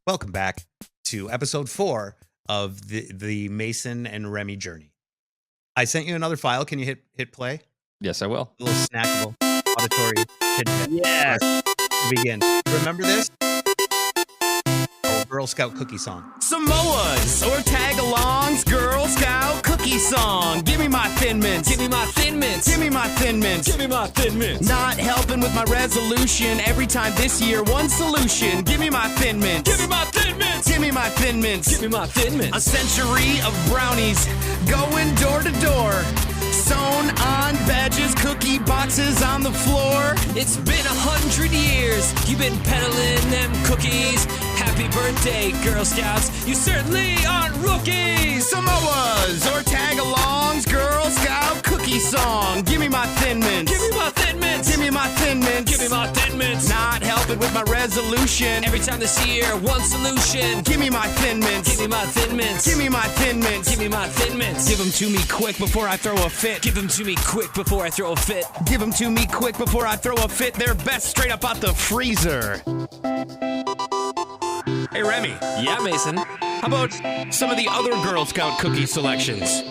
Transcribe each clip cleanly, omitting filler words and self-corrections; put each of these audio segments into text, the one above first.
Welcome back to episode 4 of the Mason and Remy journey. I sent you another file. Can you hit play? Yes, I will. A little snackable auditory tidbit. Yes. To begin. Remember this? Girl Scout cookie song. Samoas or tag-alongs, Girl Scout cookie song. Give me my Thin Mints. Give me my Thin Mints. Give me my Thin Mints. Give me my Thin Mints. Not helping with my resolution. Every time this year, one solution. Give me my Thin Mints. Give me my Thin Mints. Give me my Thin Mints. Give me my Thin Mints. A century of brownies going door to door. Sewn on badges, cookie boxes on the floor. It's been 100 years. You've been peddling them cookies. Happy birthday, Girl Scouts. You certainly aren't rookies. Samoas or tag-alongs, Girl Scout cookie song. Give me my Thin Mints. Give me my Thin Mints. Give me my Thin Mints. Give me my Thin Mints. Not helping with my resolution. Every time this year, one solution. Give me my Thin Mints. Give me my Thin Mints. Give me my Thin Mints. Give me my Thin Mints. Give them to me quick before I throw a fit. Give them to me quick before I throw a fit. Give them to me quick before I throw a fit. They're best straight up out the freezer. Hey, Remy. Yeah, Mason. How about some of the other Girl Scout cookie selections?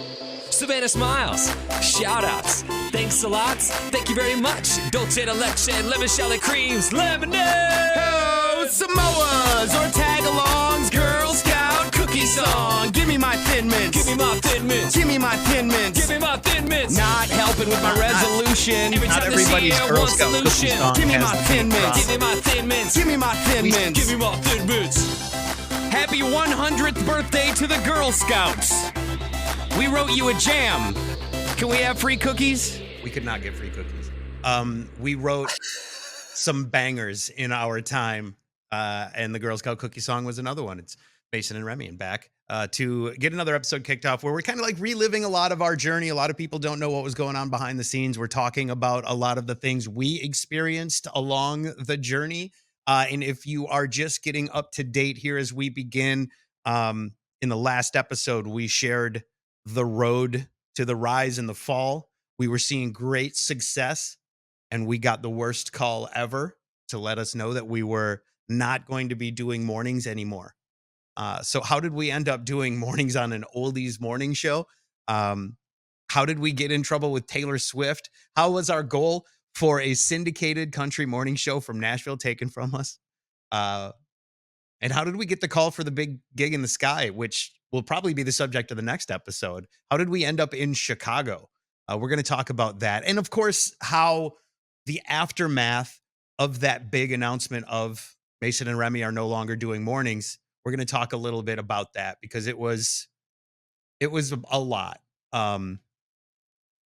Savannah Smiles. Shout-outs. Thanks a lot. Thank you very much. Dolce de leche, lemon shallot creams, lemonade. Oh, Samoas or tag-alongs, Girl Scout cookie song. Give me my Thin Mints. Give me my Thin Mints. Give me my Thin Mints. Give me my Thin Mints. Not helping with my resolution. Every Not time this everybody's year, Girl one Scout cookie solution. song Give me has my the Thin big Mints. Give me my Thin Mints. Give me my Thin Mints. Give me my Thin Mints. Happy 100th birthday to the Girl Scouts. We wrote you a jam. Can we have free cookies? We could not get free cookies. We wrote some bangers in our time, and the Girl Scout cookie song was another one. It's Mason and Remy and back to get another episode kicked off where we're kind of like reliving a lot of our journey. A lot of people don't know what was going on behind the scenes. We're talking about a lot of the things we experienced along the journey. And if you are just getting up to date here as we begin, in the last episode, we shared the road to the rise in the fall. We were seeing great success, and we got the worst call ever to let us know that we were not going to be doing mornings anymore. So how did we end up doing mornings on an oldies morning show? How did we get in trouble with Taylor Swift? How was our goal for a syndicated country morning show from Nashville taken from us? And how did we get the call for the big gig in the sky, which will probably be the subject of the next episode? How did we end up in Chicago? We're going to talk about that. And of course, how the aftermath of that big announcement of Mason and Remy are no longer doing mornings. We're going to talk a little bit about that because it was a lot. I want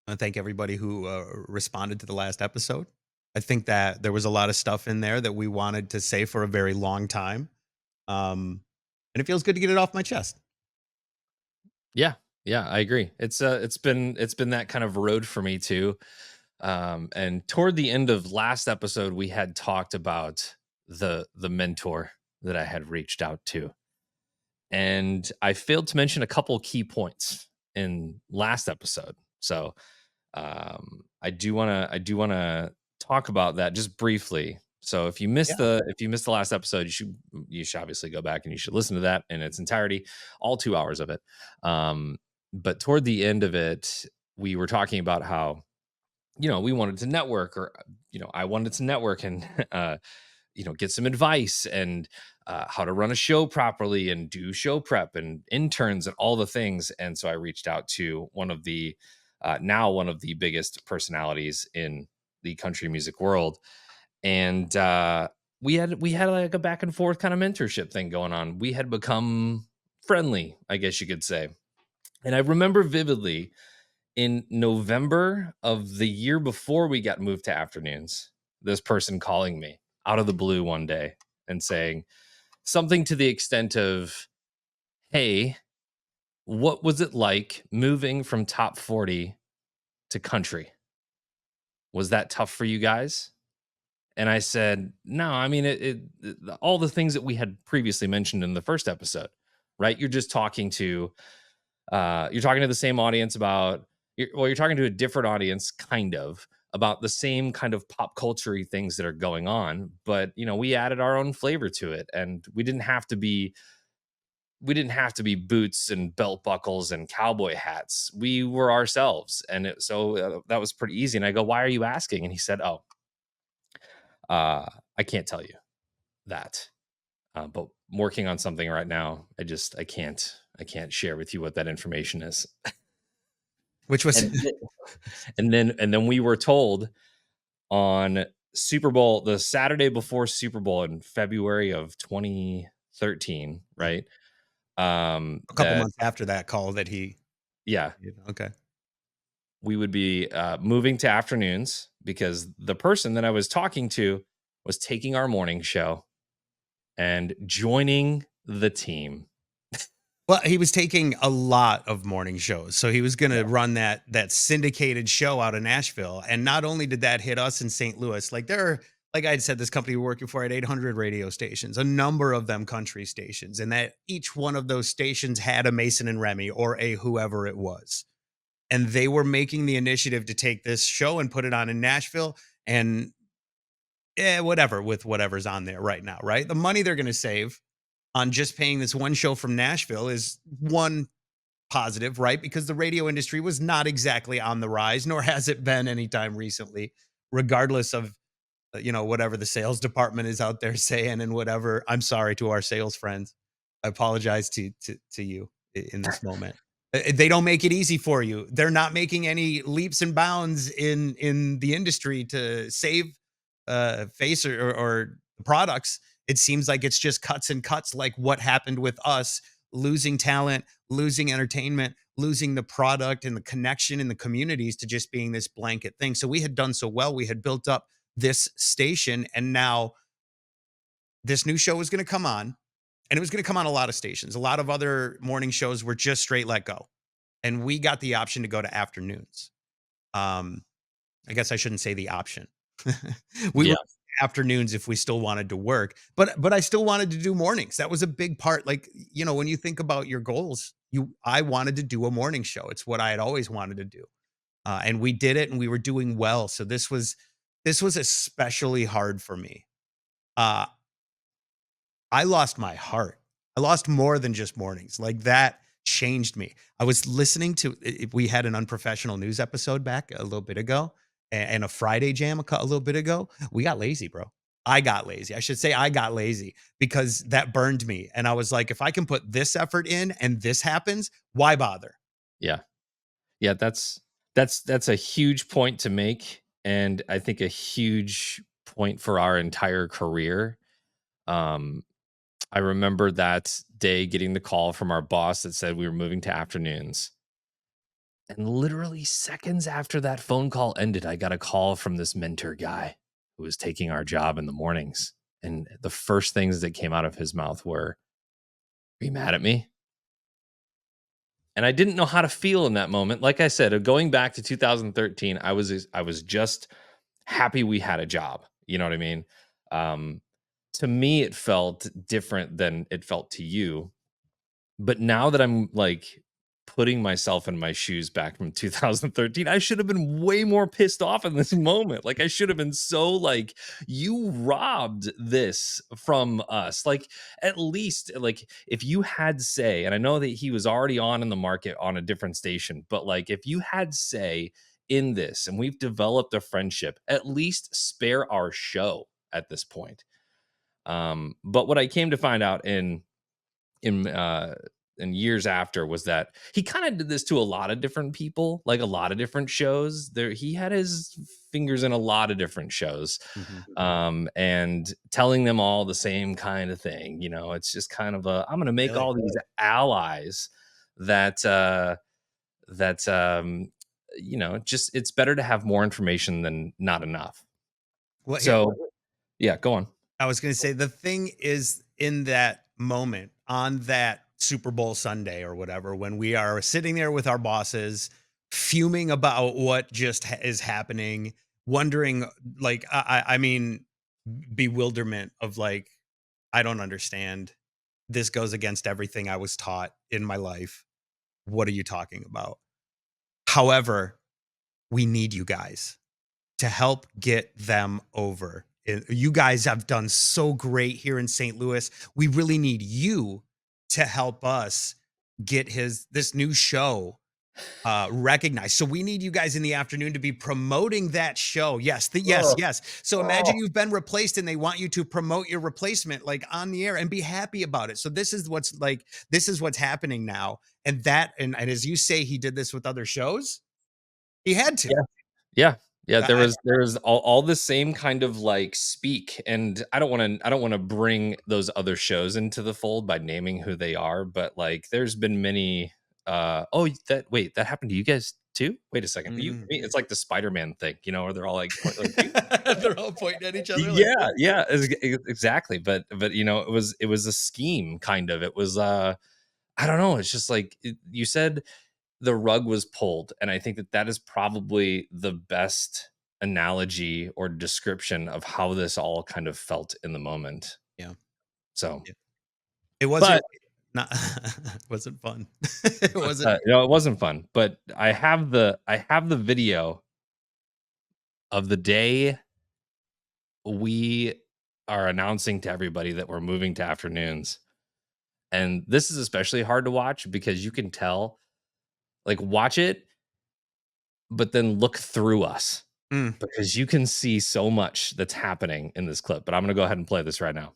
to thank everybody who responded to the last episode. I think that there was a lot of stuff in there that we wanted to say for a very long time. And it feels good to get it off my chest. Yeah, I agree. It's been that kind of road for me too. And toward the end of last episode, we had talked about the mentor that I had reached out to. And I failed to mention a couple key points in last episode. So I do want to talk about that just briefly. So if you missed the last episode, you should obviously go back and you should listen to that in its entirety, all 2 hours of it. But toward the end of it, we were talking about how, we wanted to network, or, I wanted to network and, get some advice and how to run a show properly and do show prep and interns and all the things. And so I reached out to one of the biggest personalities in the country music world. And we had like a back and forth kind of mentorship thing going on. We had become friendly, I guess you could say. And I remember vividly in November of the year before we got moved to afternoons, this person calling me out of the blue one day and saying something to the extent of, "Hey, what was it like moving from top 40 to country? Was that tough for you guys?" And I said, "No, I mean, it all the things that we had previously mentioned in the first episode, right? You're just talking to the same audience you're talking to a different audience, kind of, about the same kind of pop culture-y things that are going on, but we added our own flavor to it, and we didn't have to be boots and belt buckles and cowboy hats. We were ourselves, and that was pretty easy. And I go, "Why are you asking?" And he said, "Oh, I can't tell you that, but I'm working on something right now. I can't share with you what that information is." Which was And and then we were told on Super Bowl, the Saturday before Super Bowl in February of 2013, right? a couple That months after that call that he. Yeah, Okay. we would be moving to afternoons because the person that I was talking to was taking our morning show and joining the team. Well, he was taking a lot of morning shows. So he was going to Yeah. run that syndicated show out of Nashville. And not only did that hit us in St. Louis, like like I had said, this company we're working for had 800 radio stations, a number of them country stations, and that each one of those stations had a Mason and Remy or a whoever it was. And they were making the initiative to take this show and put it on in Nashville and whatever with whatever's on there right now, right? The money they're going to save on just paying this one show from Nashville is one positive, right? Because the radio industry was not exactly on the rise, nor has it been anytime recently, regardless of whatever the sales department is out there saying and whatever. I'm sorry to our sales friends. I apologize to you in this moment. They don't make it easy for you. They're not making any leaps and bounds in the industry to save face or products. It seems like it's just cuts and cuts, like what happened with us, losing talent, losing entertainment, losing the product and the connection in the communities to just being this blanket thing. So we had done so well. We had built up this station, and now this new show was going to come on, and it was going to come on a lot of stations. A lot of other morning shows were just straight let go, and we got the option to go to afternoons. I guess I shouldn't say the option. We Yeah. were afternoons if we still wanted to work, but I still wanted to do mornings. That was a big part. Like, when you think about your goals, I wanted to do a morning show. It's what I had always wanted to do. And we did it, and we were doing well. So this was especially hard for me. Uh, I lost my heart. I lost more than just mornings. Like, that changed me. I was listening to we had an unprofessional news episode back a little bit ago, and a Friday jam a little bit ago. We got lazy, bro. I got lazy. I should say I got lazy because that burned me. And I was like, if I can put this effort in and this happens, why bother? Yeah. Yeah, that's a huge point to make, and I think a huge point for our entire career. I remember that day getting the call from our boss that said we were moving to afternoons. And literally seconds after that phone call ended, I got a call from this mentor guy who was taking our job in the mornings. And the first things that came out of his mouth were, "Are you mad at me?" And I didn't know how to feel in that moment. Like I said, going back to 2013, I was just happy we had a job. You know what I mean? To me, it felt different than it felt to you. But now that I'm like putting myself in my shoes back from 2013, I should have been way more pissed off in this moment. Like, I should have been so like, you robbed this from us. Like, at least like if you had say, and I know that he was already on in the market on a different station, but like if you had say in this and we've developed a friendship, at least spare our show at this point. But what I came to find out in years after was that he kind of did this to a lot of different people, like a lot of different shows. He had his fingers in a lot of different shows, and telling them all the same kind of thing. It's just kind of I'm going to make Really? all these allies that just it's better to have more information than not enough. Well, So yeah, go on. I was going to say the thing is in that moment on that Super Bowl Sunday or whatever, when we are sitting there with our bosses, fuming about what just is happening, wondering, like, I mean, bewilderment of like, I don't understand. This goes against everything I was taught in my life. What are you talking about? However, we need you guys. to help get them over. You guys have done so great here in St. Louis. We really need you to help us get this new show recognized. So we need you guys in the afternoon to be promoting that show. Yes, yes. So imagine you've been replaced and they want you to promote your replacement like on the air and be happy about it. So this is what's happening now. And as you say, he did this with other shows. He had to. Yeah. There was all the same kind of like speak, and I don't want to bring those other shows into the fold by naming who they are, but like there's been many. That happened to you guys too? Wait a second. It's like the Spider-Man thing, where they're all like they're all pointing at each other. Yeah, exactly. But it was a scheme kind of. It was I don't know. It's just like you said, the rug was pulled, and I think that is probably the best analogy or description of how this all kind of felt in the moment. Yeah. So it wasn't. It wasn't fun. It wasn't. It wasn't fun. But I have the video of the day we are announcing to everybody that we're moving to afternoons, and this is especially hard to watch because you can tell. Like, watch it, but then look through us because you can see so much that's happening in this clip. But I'm going to go ahead and play this right now.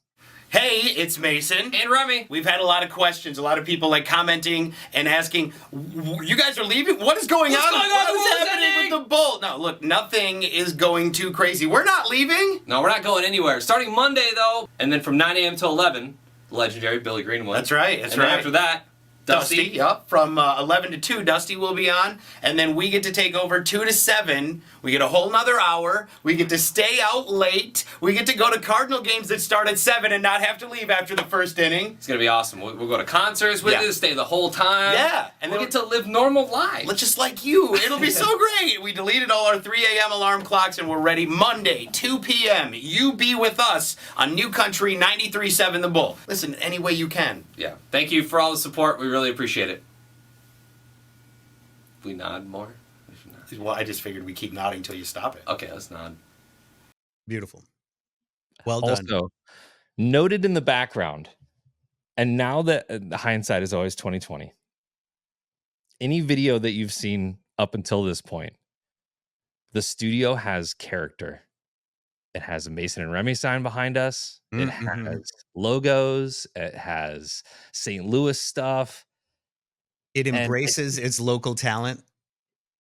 Hey, it's Mason. And Remy. We've had a lot of questions, a lot of people like commenting and asking, you guys are leaving? What is going on? What's happening with the Bull? No, look, nothing is going too crazy. We're not leaving. No, we're not going anywhere. Starting Monday, though, and then from 9 a.m. till 11, legendary Billy Greenwood. That's right, and then after that, Dusty. Yep. From 11 to 2, Dusty will be on. And then we get to take over 2 to 7. We get a whole nother hour. We get to stay out late. We get to go to Cardinal games that start at 7 and not have to leave after the first inning. It's going to be awesome. We'll go to concerts with you, stay the whole time. Yeah. And we'll get to live normal lives. Just like you. It'll be so great. We deleted all our 3 a.m. alarm clocks and we're ready Monday, 2 p.m. You be with us on New Country 93.7 The Bull. Listen, any way you can. Yeah. Thank you for all the support. We really appreciate it. We nod more? Well, I just figured we keep nodding until you stop it. Okay, let's nod. Beautiful. Well done. Also, noted in the background, and now that the hindsight is always 2020, any video that you've seen up until this point, the studio has character. It has a Mason and Remy sign behind us. It has logos. It has St. Louis stuff. It embraces its local talent.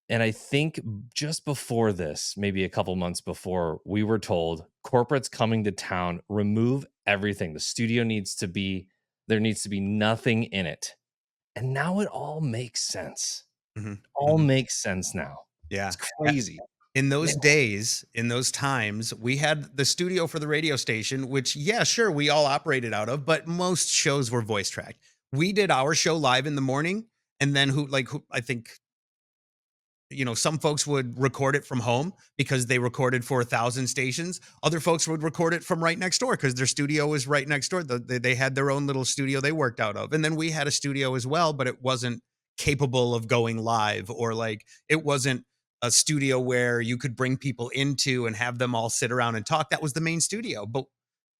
And I think just before this, maybe a couple months before, we were told corporate's coming to town, remove everything. The studio there needs to be nothing in it. And now it all makes sense. All makes sense now. Yeah. It's crazy. In those days, in those times, we had the studio for the radio station, which, yeah, sure, we all operated out of, but most shows were voice tracked. We did our show live in the morning, and then I think, some folks would record it from home because they recorded for 1,000 stations. Other folks would record it from right next door because their studio was right next door. They had their own little studio they worked out of. And then we had a studio as well, but it wasn't capable of going live, or it wasn't a studio where you could bring people into and have them all sit around and talk. That was the main studio. But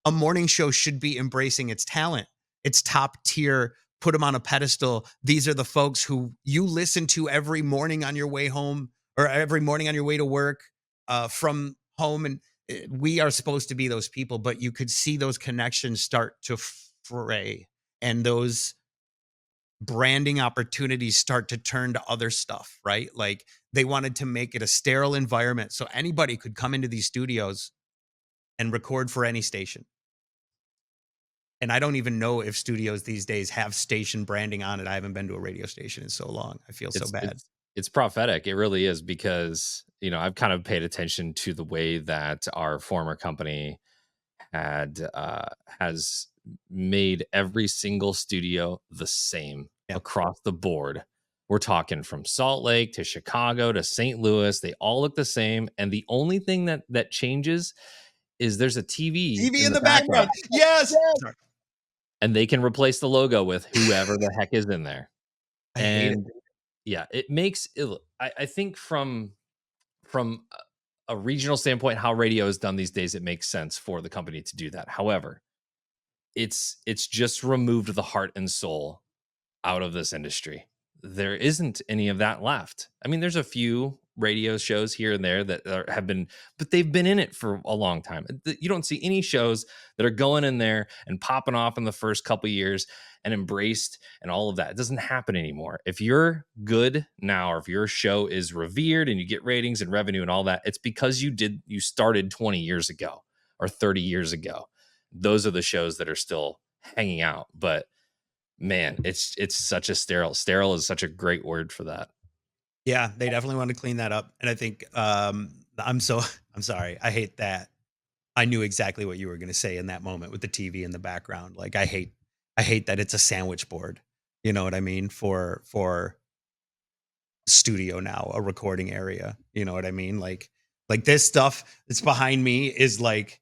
a morning show should be embracing its talent, its top tier, put them on a pedestal. These are the folks who you listen to every morning on your way home, or every morning on your way to work from home. And we are supposed to be those people, but you could see those connections start to fray, and those branding opportunities start to turn to other stuff, right? Like, they wanted to make it a sterile environment so anybody could come into these studios and record for any station. And I don't even know if studios these days have station branding on it. I haven't been to a radio station in so long. I feel so bad. It's prophetic. It really is, because, I've kind of paid attention to the way that our former company has made every single studio the same across the board. We're talking from Salt Lake to Chicago to St. Louis. They all look the same. And the only thing that changes is there's a TV in the background. Yes. And they can replace the logo with whoever the heck is in there. I hate it. Yeah, it makes it, I think from a regional standpoint, how radio is done these days, it makes sense for the company to do that. However, it's just removed the heart and soul out of this industry. There isn't any of that left. I mean, there's a few radio shows here and there that have been, but they've been in it for a long time. You don't see any shows that are going in there and popping off in the first couple of years and embraced and all of that. It doesn't happen anymore. If you're good now, or if your show is revered and you get ratings and revenue and all that, it's because you started 20 years ago or 30 years ago. Those are the shows that are still hanging out. But man, it's such a sterile is such a great word for that. Yeah, they definitely want to clean that up. And I think I'm sorry. I hate that. I knew exactly what you were going to say in that moment with the TV in the background. Like I hate that it's a sandwich board. You know what I mean? For studio now, a recording area. You know what I mean? Like this stuff that's behind me is like,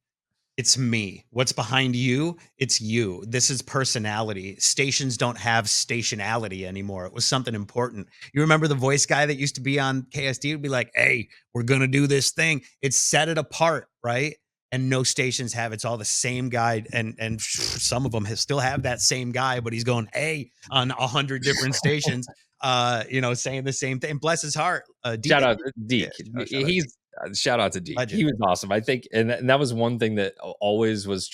it's me. What's behind you? It's you. This is personality. Stations don't have stationality anymore. It was something important. You remember the voice guy that used to be on KSD would be like, hey, we're going to do this thing. It's set it apart, right? And no stations have. It's all the same guy. And some of them still have that same guy, but he's going, hey, on 100 different stations, saying the same thing. Bless his heart. Shout out to Deke. Yeah, Shout out to Deke. Legend. He was awesome. I think, and that was one thing that always was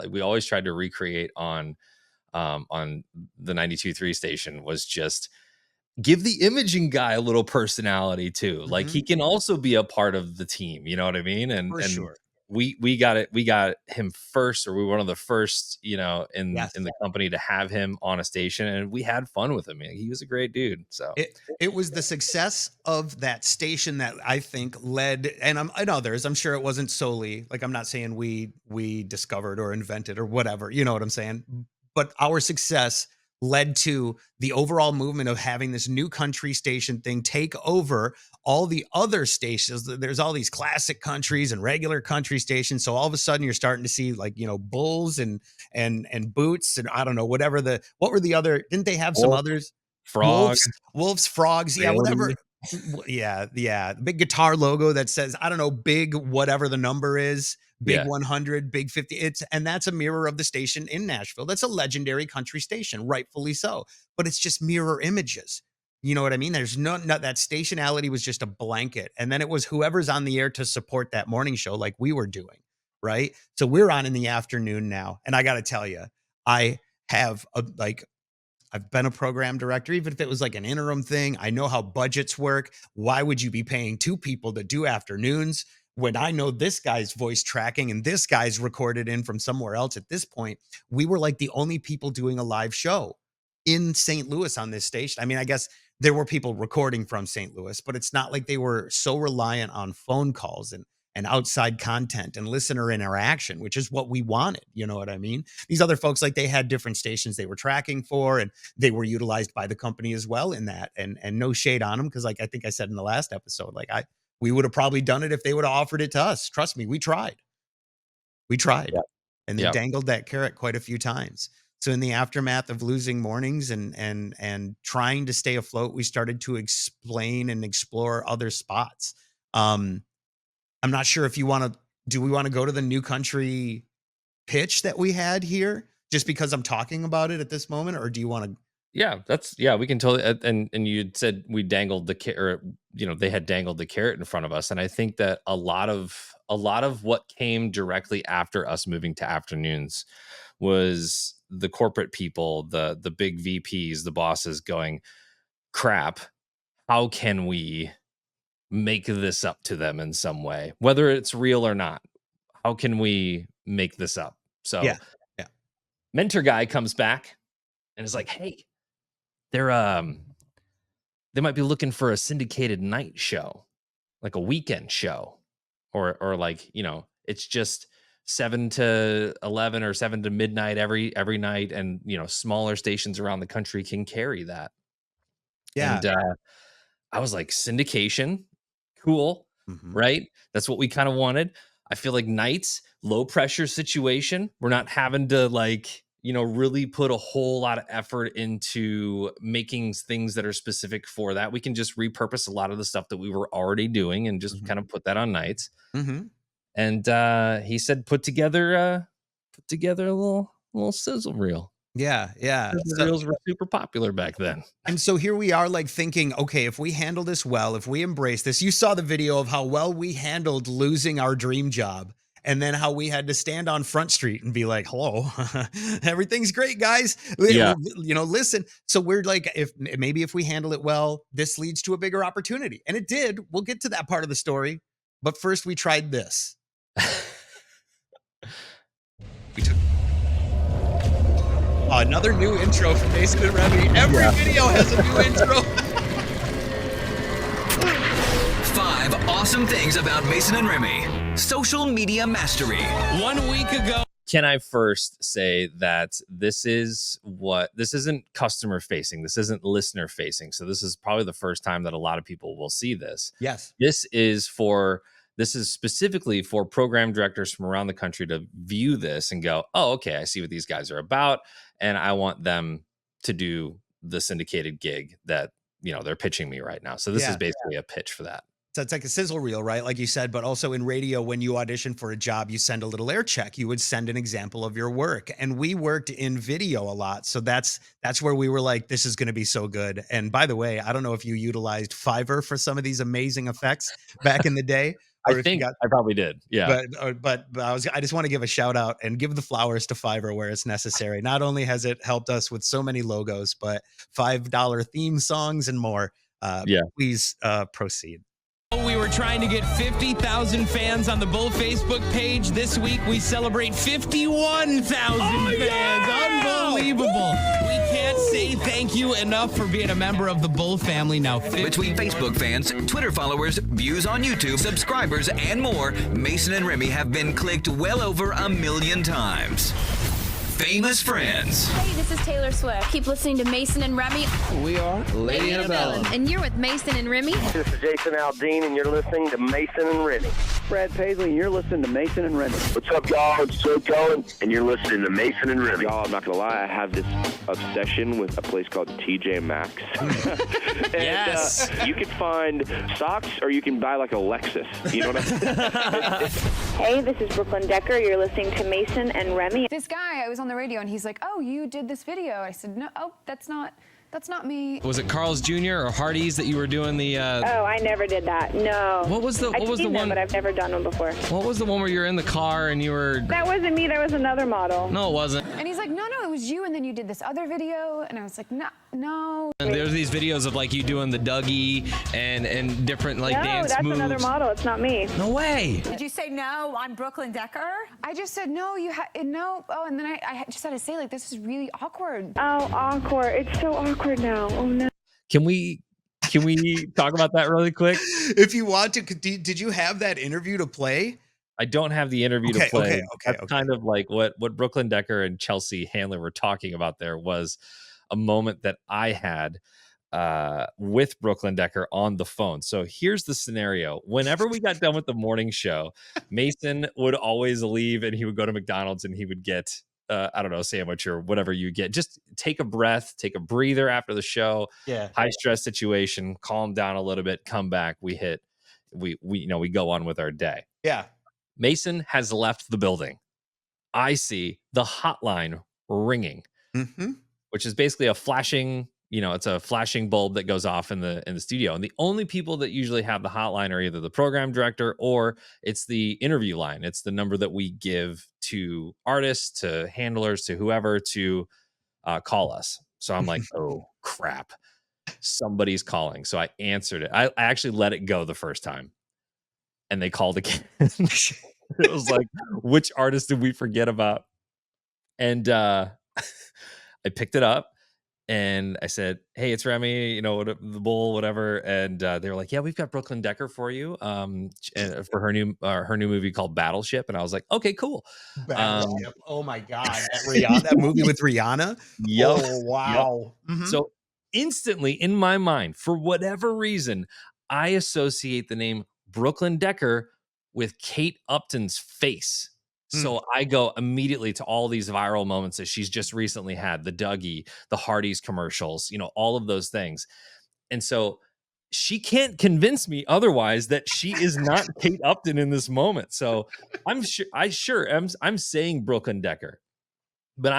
we always tried to recreate on the 92.3 station was just give the imaging guy a little personality too. Like he can also be a part of the team. You know what I mean? And sure. We got him first, or we were one of the first, in the company to have him on a station, and we had fun with him. He was a great dude. So it was the success of that station that I think led, and others. I'm sure it wasn't solely like, I'm not saying we discovered or invented or whatever, you know what I'm saying? But our success led to the overall movement of having this new country station thing take over all the other stations. There's all these classic countries and regular country stations. So all of a sudden you're starting to see like, bulls and boots and I don't know, what were the other, didn't they have some others? Frogs, wolves, frogs. Yeah. Whatever. Yeah. The big guitar logo that says, I don't know, big, whatever the number is, big 100, big 50. And that's a mirror of the station in Nashville. That's a legendary country station, rightfully so, but it's just mirror images. You know what I mean? There's no that stationality was just a blanket. And then it was whoever's on the air to support that morning show, like we were doing. Right. So we're on in the afternoon now. And I got to tell you, I have I've been a program director, even if it was like an interim thing. I know how budgets work. Why would you be paying two people to do afternoons when I know this guy's voice tracking and this guy's recorded in from somewhere else? At this point, we were like the only people doing a live show in St. Louis on this station. I mean, I guess there were people recording from St. Louis, but it's not like they were so reliant on phone calls and outside content and listener interaction, which is what we wanted. You know what I mean? These other folks, like they had different stations they were tracking for, and they were utilized by the company as well in that. And no shade on them, because like I think I said in the last episode, like we would have probably done it if they would have offered it to us. Trust me, we tried. Yeah. And they dangled that carrot quite a few times. So in the aftermath of losing mornings and trying to stay afloat, we started to explain and explore other spots. I'm not sure if do we want to go to the new country pitch that we had here just because I'm talking about it at this moment, or do you want to? Yeah, we can totally. And you said we dangled the carrot, they had dangled the carrot in front of us. And I think that a lot of what came directly after us moving to afternoons was the corporate people, the big VPs, the bosses going, crap, how can we make this up to them in some way, whether it's real or not? How can we make this up? So yeah. Mentor guy comes back and is like, hey, they might be looking for a syndicated night show, like a weekend show, or like, it's just 7 to 11 or 7 to midnight every night, and smaller stations around the country can carry that. Yeah. And I was like, syndication, cool, right? That's what we kind of wanted. I feel like nights, low pressure situation. We're not having to really put a whole lot of effort into making things that are specific for that. We can just repurpose a lot of the stuff that we were already doing and just kind of put that on nights. Mm-hmm. And he said, put together a little sizzle reel. Yeah. Sizzle reels were super popular back then. And so here we are, like, thinking, okay, if we handle this well, if we embrace this, you saw the video of how well we handled losing our dream job. And then how we had to stand on Front Street and be like, hello, everything's great, guys. Yeah. Listen. So we're like, if we handle it well, this leads to a bigger opportunity. And it did. We'll get to that part of the story. But first we tried this. We took another new intro from Mason and Remy. Every video has a new intro. 5 awesome things about Mason and Remy. Social media mastery. 1 week ago. Can I first say that this isn't customer facing. This isn't listener facing. So this is probably the first time that a lot of people will see this. Yes. This is specifically for program directors from around the country to view this and go, oh, okay, I see what these guys are about. And I want them to do the syndicated gig that, they're pitching me right now. So this is basically a pitch for that. So it's like a sizzle reel, right? Like you said, but also in radio, when you audition for a job, you send a little air check. You would send an example of your work. And we worked in video a lot. So that's where we were like, this is going to be so good. And by the way, I don't know if you utilized Fiverr for some of these amazing effects back in the day. I think I probably did. Yeah. But I just want to give a shout out and give the flowers to Fiverr where it's necessary. Not only has it helped us with so many logos, but $5 theme songs and more. Please proceed. We were trying to get 50,000 fans on the Bull Facebook page. This week we celebrate 51,000 fans. Unbelievable. We can't say thank you enough for being a member of the Bull family now. Between Facebook fans, Twitter followers, views on YouTube, subscribers, and more, Mason and Remy have been clicked well over 1 million times. Famous friends. Hey, this is Taylor Swift. Keep listening to Mason and Remy. We are Lady Annabella. And you're with Mason and Remy. This is Jason Aldean, and you're listening to Mason and Remy. Brad Paisley, and you're listening to Mason and Remy. What's up, y'all? It's Joe Cohen, and you're listening to Mason and Remy. Y'all, I'm not going to lie, I have this obsession with a place called TJ Maxx. And, yes. You can find socks, or you can buy like a Lexus. You know what I mean? Hey, this is Brooklyn Decker. You're listening to Mason and Remy. This guy, I was on the radio, and he's like, oh, you did this video. I said, no, that's not me. Was it Carl's Jr. or Hardee's that you were doing the... Oh, I never did that. No. What was the one? But I've never done one before. What was the one where you were in the car and you were... That wasn't me. That was another model. No, it wasn't. And he's like, no, it was you, and then you did this other video. And I was like, no. And there's these videos of like you doing the Dougie and different like dance moves. No, that's another model. It's not me. No way. Did you say no? I'm Brooklyn Decker. I just said no. No. Oh, and then I just had to say, like, this is really awkward. Oh, awkward. It's so awkward now. Oh no. Can we talk about that really quick? If you want to, did you have that interview to play? I don't have the interview to play. Okay. Kind of like what Brooklyn Decker and Chelsea Handler were talking about. There was a moment that I had with Brooklyn Decker on the phone. So here's the scenario. Whenever we got done with the morning show, Mason would always leave and he would go to McDonald's and he would get I don't know, sandwich or whatever you get. Just take a breath, take a breather after the show. Yeah. High stress situation, calm down a little bit, come back. We go on with our day. Yeah. Mason has left the building. I see the hotline ringing, which is basically a flashing, it's a flashing bulb that goes off in the studio. And the only people that usually have the hotline are either the program director or it's the interview line. It's the number that we give to artists, to handlers, to whoever to call us. So I'm like, oh, crap. Somebody's calling. So I answered it. I actually let it go the first time. And they called again. It was like, which artist did we forget about? And I picked it up. And I said, hey, it's Remy, the Bull, whatever. And they were like, yeah, we've got Brooklyn Decker for you for her new movie called Battleship. And I was like, okay, cool. Battleship. Oh, my God. That movie with Rihanna? Yep. Oh, wow. Yep. Mm-hmm. So instantly in my mind, for whatever reason, I associate the name Brooklyn Decker with Kate Upton's face. So I go immediately to all these viral moments that she's just recently had, the Dougie, the Hardee's commercials, all of those things. And so she can't convince me otherwise that she is not Kate Upton in this moment. So I'm saying Brooklyn Decker, but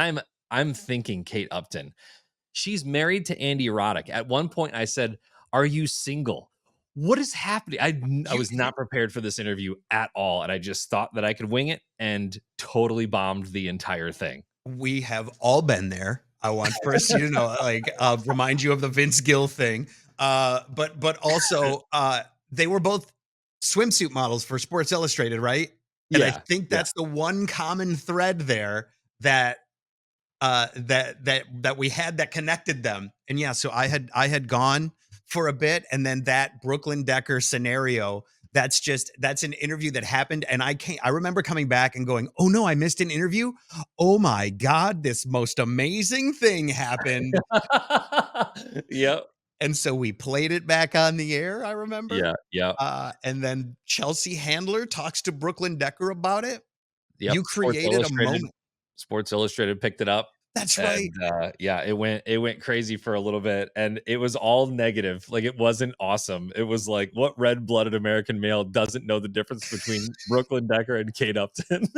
I'm thinking Kate Upton. She's married to Andy Roddick. At one point I said, "Are you single?" What is happening? I was not prepared for this interview at all. And I just thought that I could wing it and totally bombed the entire thing. We have all been there. I want first you to know, remind you of the Vince Gill thing. But also they were both swimsuit models for Sports Illustrated, right? And I think that's the one common thread there that we had that connected them. And yeah, so I had gone for a bit, and then that Brooklyn Decker scenario, that's an interview that happened, and I remember coming back and going, "Oh no, I missed an interview. Oh my God, this most amazing thing happened." Yep. And so we played it back on the air, I remember. Yeah. And then Chelsea Handler talks to Brooklyn Decker about it. Yep. You created a moment. Sports Illustrated picked it up. That's right. And, it went crazy for a little bit, and it was all negative. Like, it wasn't awesome. It was like, what red-blooded American male doesn't know the difference between Brooklyn Decker and Kate Upton?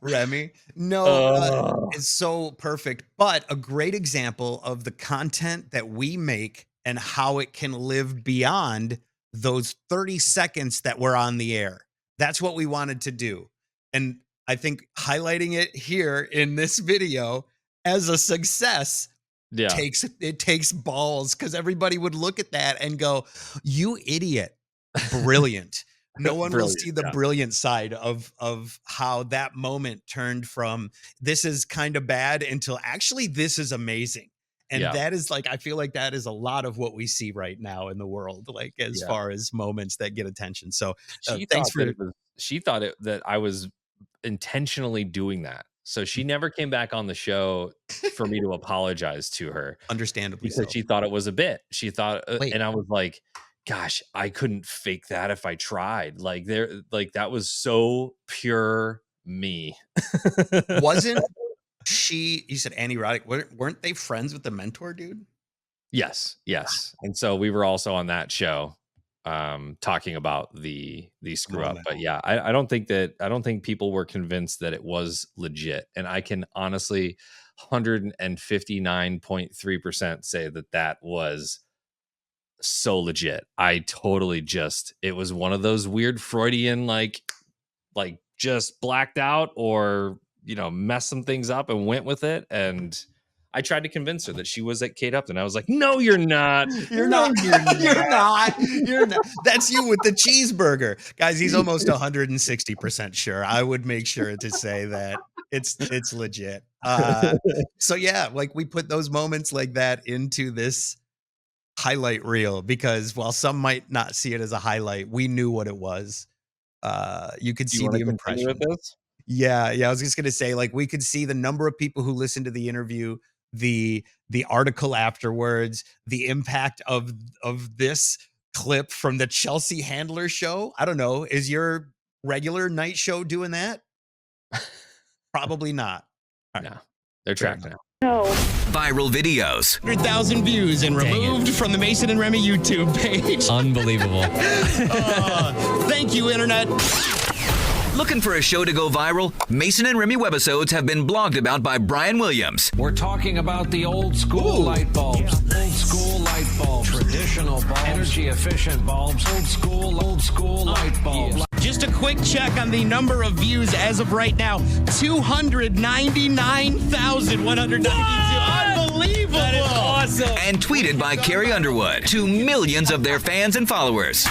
Remy, no, it's so perfect, but a great example of the content that we make and how it can live beyond those 30 seconds that we're on the air. That's what we wanted to do, and I think highlighting it here in this video as a success takes balls, because everybody would look at that and go, "You idiot, brilliant." No one will see the brilliant side of how that moment turned from this is kind of bad until actually this is amazing. And that is I feel like that is a lot of what we see right now in the world, as far as moments that get attention. So she thought that I was intentionally doing that. So she never came back on the show for me to apologize to her. Understandably, because she thought it was a bit. She thought, Wait. and I was like, "Gosh, I couldn't fake that if I tried." That was so pure me. Wasn't she? You said Andy Roddick. Weren't they friends with the Mentor dude? Yes. And so we were also on that show, talking about the screw up. But yeah, I don't think people were convinced that it was legit. And I can honestly 159.3% say that was so legit. I totally it was one of those weird Freudian, just blacked out or, messed some things up and went with it. And I tried to convince her that she was at Kate Upton. I was like, "No, you're not. You're not. You're not. You're not. That's you with the cheeseburger." Guys, he's almost 160% sure. I would make sure to say that it's legit. So yeah, we put those moments like that into this highlight reel, because while some might not see it as a highlight, we knew what it was. You could see the impression. With this? Yeah. I was just gonna say, we could see the number of people who listened to the interview, the article afterwards, the impact of this clip from the Chelsea Handler show. I don't know. Is your regular night show doing that? Probably not. No, they're tracked now. No. Viral videos. 100,000 views and removed from the Mason and Remy YouTube page. Unbelievable. Thank you, Internet. Looking for a show to go viral? Mason and Remy webisodes have been blogged about by Brian Williams. We're talking about the old school light bulbs. Old school light bulbs. Traditional bulbs. Energy efficient bulbs. Old school light bulbs. Just a quick check on the number of views as of right now. 299,192. Unbelievable. That is awesome. And tweeted by Carrie Underwood to millions of their fans and followers.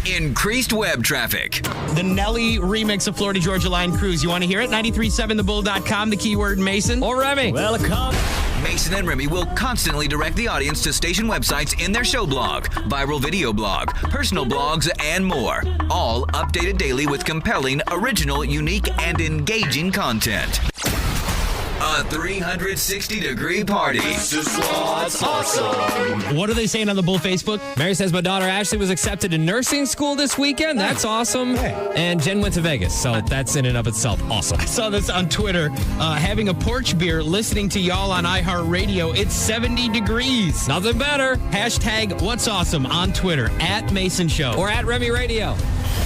Increased web traffic. The Nelly remix of Florida Georgia Line Cruise. You want to hear it? 937thebull.com, the keyword Mason or Remy. Welcome. Mason and Remy will constantly direct the audience to station websites in their show blog, viral video blog, personal blogs, and more. All updated daily with compelling, original, unique, and engaging content. A A 360-degree party. This is what's awesome. What are they saying on the Bull Facebook? Mary says my daughter Ashley was accepted to nursing school this weekend. That's awesome. And Jen went to Vegas, so that's in and of itself awesome. I saw this on Twitter. Having a porch beer, listening to y'all on iHeartRadio. It's 70 degrees. Nothing better. Hashtag what's awesome on Twitter at Mason Show. Or at Remy Radio.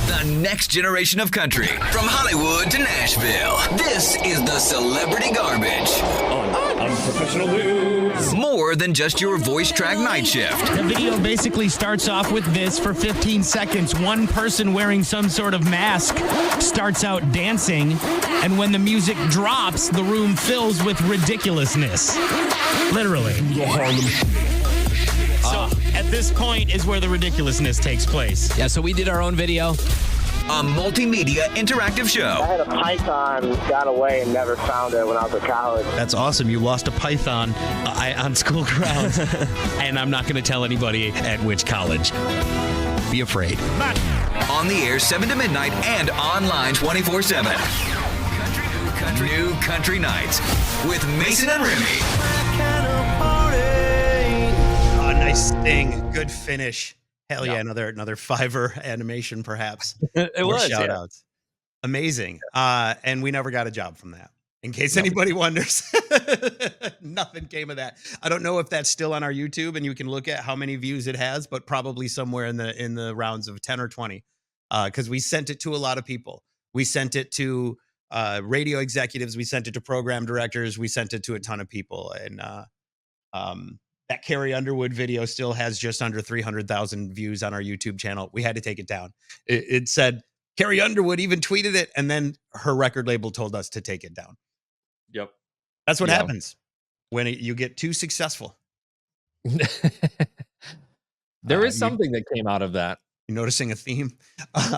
The next generation of country. From Hollywood to Nashville. This is the Celebrity Garbage. On Unprofessional News. More than just your voice track night shift. The video basically starts off with this for 15 seconds. One person wearing some sort of mask starts out dancing, and when the music drops, the room fills with ridiculousness. Literally. So at this point is where the ridiculousness takes place. Yeah, so we did our own video. A multimedia interactive show. I had a python, got away and never found it when I was at college. That's awesome. You lost a python on school grounds. And I'm not going to tell anybody at which college. Be afraid. On the air 7 to midnight and online 24/7. New Country Nights with Mason and Remy. Oh, nice sting. Good finish. Hell yeah, another Fiverr animation, perhaps. It was, shout yeah. outs. Amazing. And we never got a job from that. In case anybody wonders, nothing came of that. I don't know if that's still on our YouTube and you can look at how many views it has, but probably somewhere in the rounds of 10 or 20. Because we sent it to a lot of people. We sent it to radio executives. We sent it to program directors. We sent it to a ton of people. And that Carrie Underwood video still has just under 300,000 views on our YouTube channel. We had to take it down. It said Carrie Underwood even tweeted it, and then her record label told us to take it down. Yep. That's what happens when you get too successful. There is something that came out of that. You're noticing a theme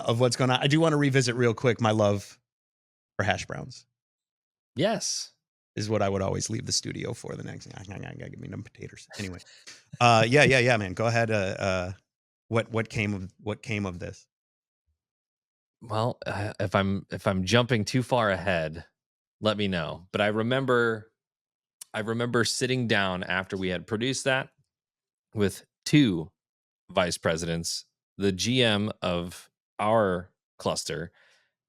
of what's going on. I do want to revisit real quick my love for hash browns. Yes. Is what I would always leave the studio for the next. Give me them potatoes. Anyway, yeah, man. Go ahead. What came of this? Well, if I'm jumping too far ahead, let me know. But I remember sitting down after we had produced that with two vice presidents, the GM of our cluster,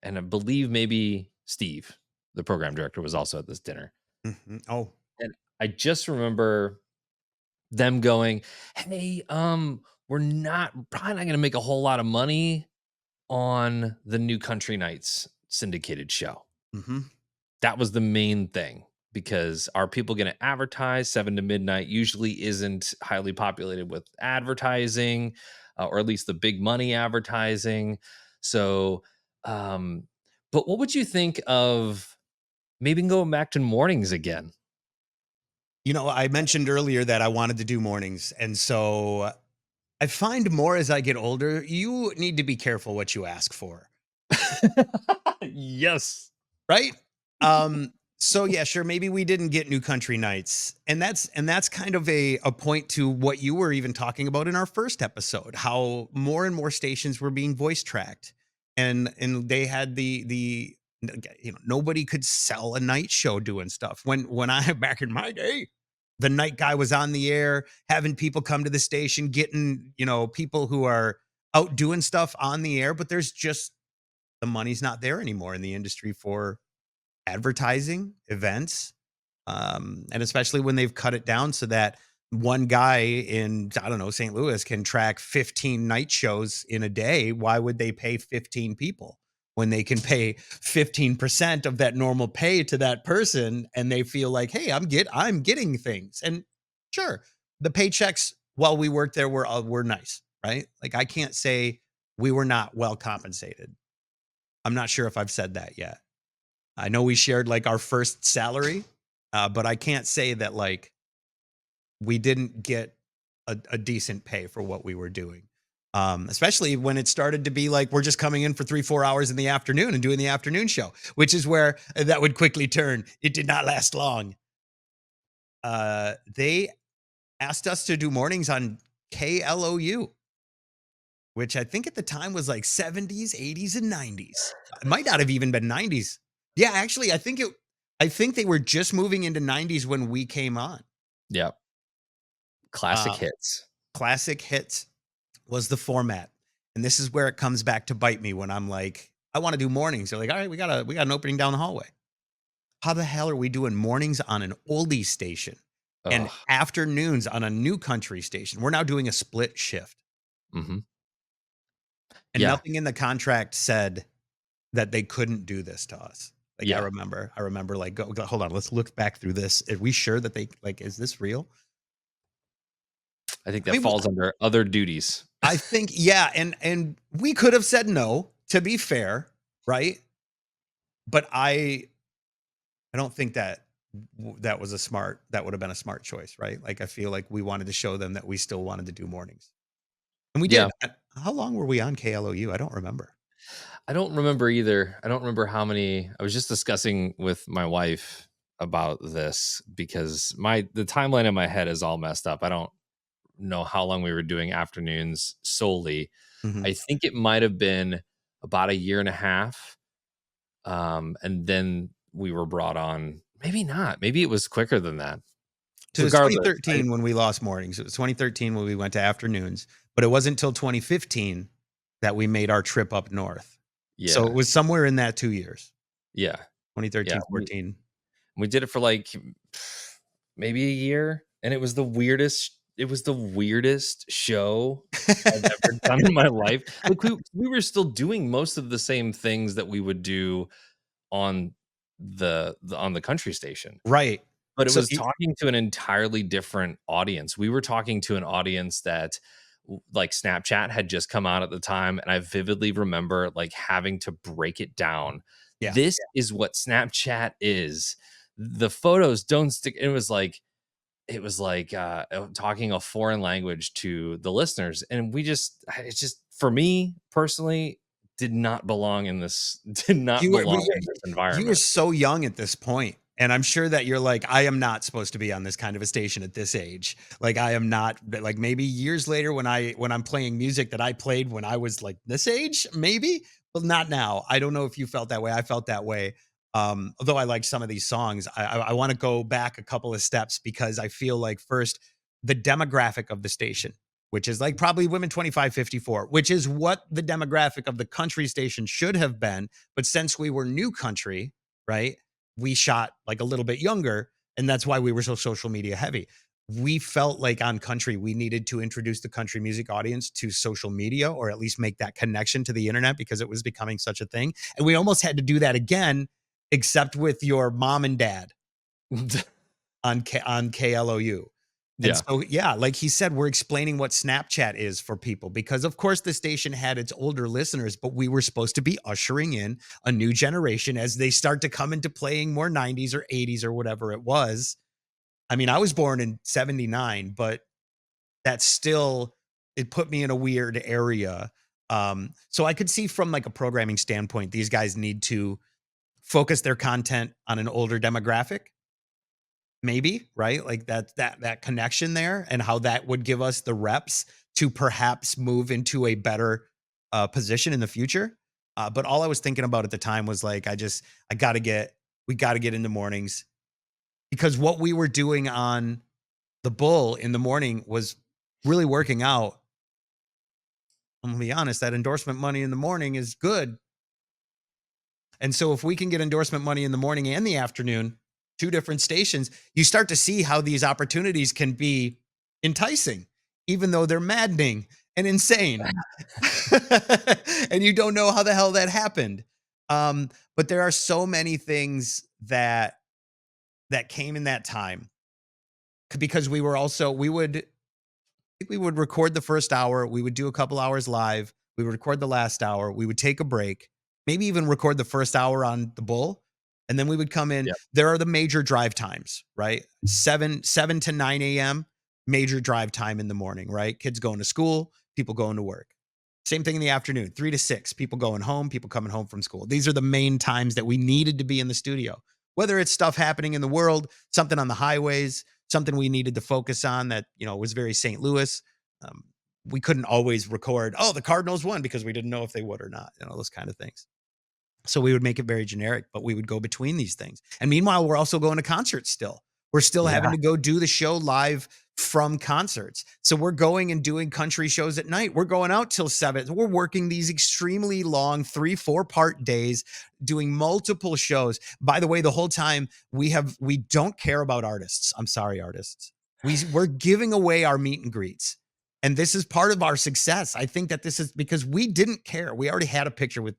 and I believe maybe Steve, the program director, was also at this dinner. Mm-hmm. Oh, and I just remember them going, "Hey, we're probably not going to make a whole lot of money on the New Country Nights syndicated show." Mm-hmm. That was the main thing, because are people going to advertise? 7 to midnight usually isn't highly populated with advertising, or at least the big money advertising. So, but what would you think of maybe going back to mornings again? You know, I mentioned earlier that I wanted to do mornings. And so I find more as I get older, you need to be careful what you ask for. Yes. Right? So yeah, sure. Maybe we didn't get New Country Nights. And that's kind of a point to what you were even talking about in our first episode, how more and more stations were being voice tracked. And they had the nobody could sell a night show doing stuff. When I back in my day, the night guy was on the air, having people come to the station, getting, people who are out doing stuff on the air, but there's just, the money's not there anymore in the industry for advertising, events. And especially when they've cut it down so that one guy in, St. Louis can track 15 night shows in a day. Why would they pay 15 people when they can pay 15% of that normal pay to that person, and they feel like, hey, I'm getting things. And sure, the paychecks while we worked there were nice, right? Like, I can't say we were not well compensated. I'm not sure if I've said that yet. I know we shared like our first salary, but I can't say that like we didn't get a decent pay for what we were doing. Especially when it started to be like, we're just coming in for 3-4 hours in the afternoon and doing the afternoon show, which is where that would quickly turn. It did not last long. They asked us to do mornings on KLOU, which I think at the time was like 70s, 80s, and 90s. It might not have even been 90s. Yeah, actually, I think I think they were just moving into 90s when we came on. Yep. Classic Uh, hits. Classic hits was the format. And this is where it comes back to bite me when I'm like, I want to do mornings. They're like, all right, we got an opening down the hallway. How the hell are we doing mornings on an oldie station and afternoons on a new country station? We're now doing a split shift. Mm-hmm. And nothing in the contract said that they couldn't do this to us. Like I remember like, go, hold on, let's look back through this. Are we sure that they like, is this real? I think that falls under other duties. I think, yeah. And we could have said no, to be fair. Right. But I don't think that would have been a smart choice. Right. Like, I feel like we wanted to show them that we still wanted to do mornings. And we did. How long were we on KLOU? I don't remember. I don't remember either. I don't remember how many. I was just discussing with my wife about this because the timeline in my head is all messed up. I don't know how long we were doing afternoons solely. Mm-hmm. I think it might have been about a year and a half. And then we were brought on. Maybe not. Maybe it was quicker than that. So it was 2013 when we lost mornings. It was 2013 when we went to afternoons. But it wasn't until 2015 that we made our trip up north. Yeah. So it was somewhere in that 2 years. Yeah. 2013, 14. We did it for like maybe a year. And it was the weirdest show I've ever done in my life. Like we were still doing most of the same things that we would do on the country station. Right. But it was talking to an entirely different audience. We were talking to an audience that like Snapchat had just come out at the time. And I vividly remember like having to break it down. Yeah. This is what Snapchat is. The photos don't stick. It was like talking a foreign language to the listeners. And it's just, for me personally, did not belong in this environment. You were so young at this point. And I'm sure that you're like, I am not supposed to be on this kind of a station at this age. Like I am not, like maybe years later when I'm playing music that I played when I was like this age, maybe, but not now. I don't know if you felt that way. I felt that way. Although I like some of these songs, I want to go back a couple of steps because I feel like first the demographic of the station, which is like probably women 25-54, which is what the demographic of the country station should have been. But since we were new country, right? We shot like a little bit younger, and that's why we were so social media heavy. We felt like on country, we needed to introduce the country music audience to social media, or at least make that connection to the internet because it was becoming such a thing. And we almost had to do that again, except with your mom and dad on KLOU. And so, like he said, we're explaining what Snapchat is for people because, of course, the station had its older listeners, but we were supposed to be ushering in a new generation as they start to come into playing more 90s or 80s or whatever it was. I mean, I was born in 79, but that's still, it put me in a weird area. So I could see from like a programming standpoint, these guys need to focus their content on an older demographic. Maybe, right? Like that connection there and how that would give us the reps to perhaps move into a better position in the future. But all I was thinking about at the time was like, we got to get into mornings because what we were doing on the Bull in the morning was really working out. I'm gonna be honest, that endorsement money in the morning is good. And so if we can get endorsement money in the morning and the afternoon, 2 different stations, you start to see how these opportunities can be enticing, even though they're maddening and insane. And you don't know how the hell that happened. But there are so many things that came in that time because we would record the first hour. We would do a couple hours live. We would record the last hour. We would take a break, maybe even record the first hour on the Bull. And then we would come in. Yep. There are the major drive times, right? 7 to 9 a.m. major drive time in the morning, right? Kids going to school, people going to work. Same thing in the afternoon, 3 to 6, people going home, people coming home from school. These are the main times that we needed to be in the studio. Whether it's stuff happening in the world, something on the highways, something we needed to focus on that, was very St. Louis. We couldn't always record, the Cardinals won because we didn't know if they would or not, those kind of things. So we would make it very generic, but we would go between these things. And meanwhile, we're also going to concerts still. We're still having to go do the show live from concerts. So we're going and doing country shows at night. We're going out till 7. We're working these extremely long 3-4 part days, doing multiple shows. By the way, the whole time we don't care about artists. I'm sorry, artists. We're giving away our meet and greets. And this is part of our success. I think that this is because we didn't care. We already had a picture with,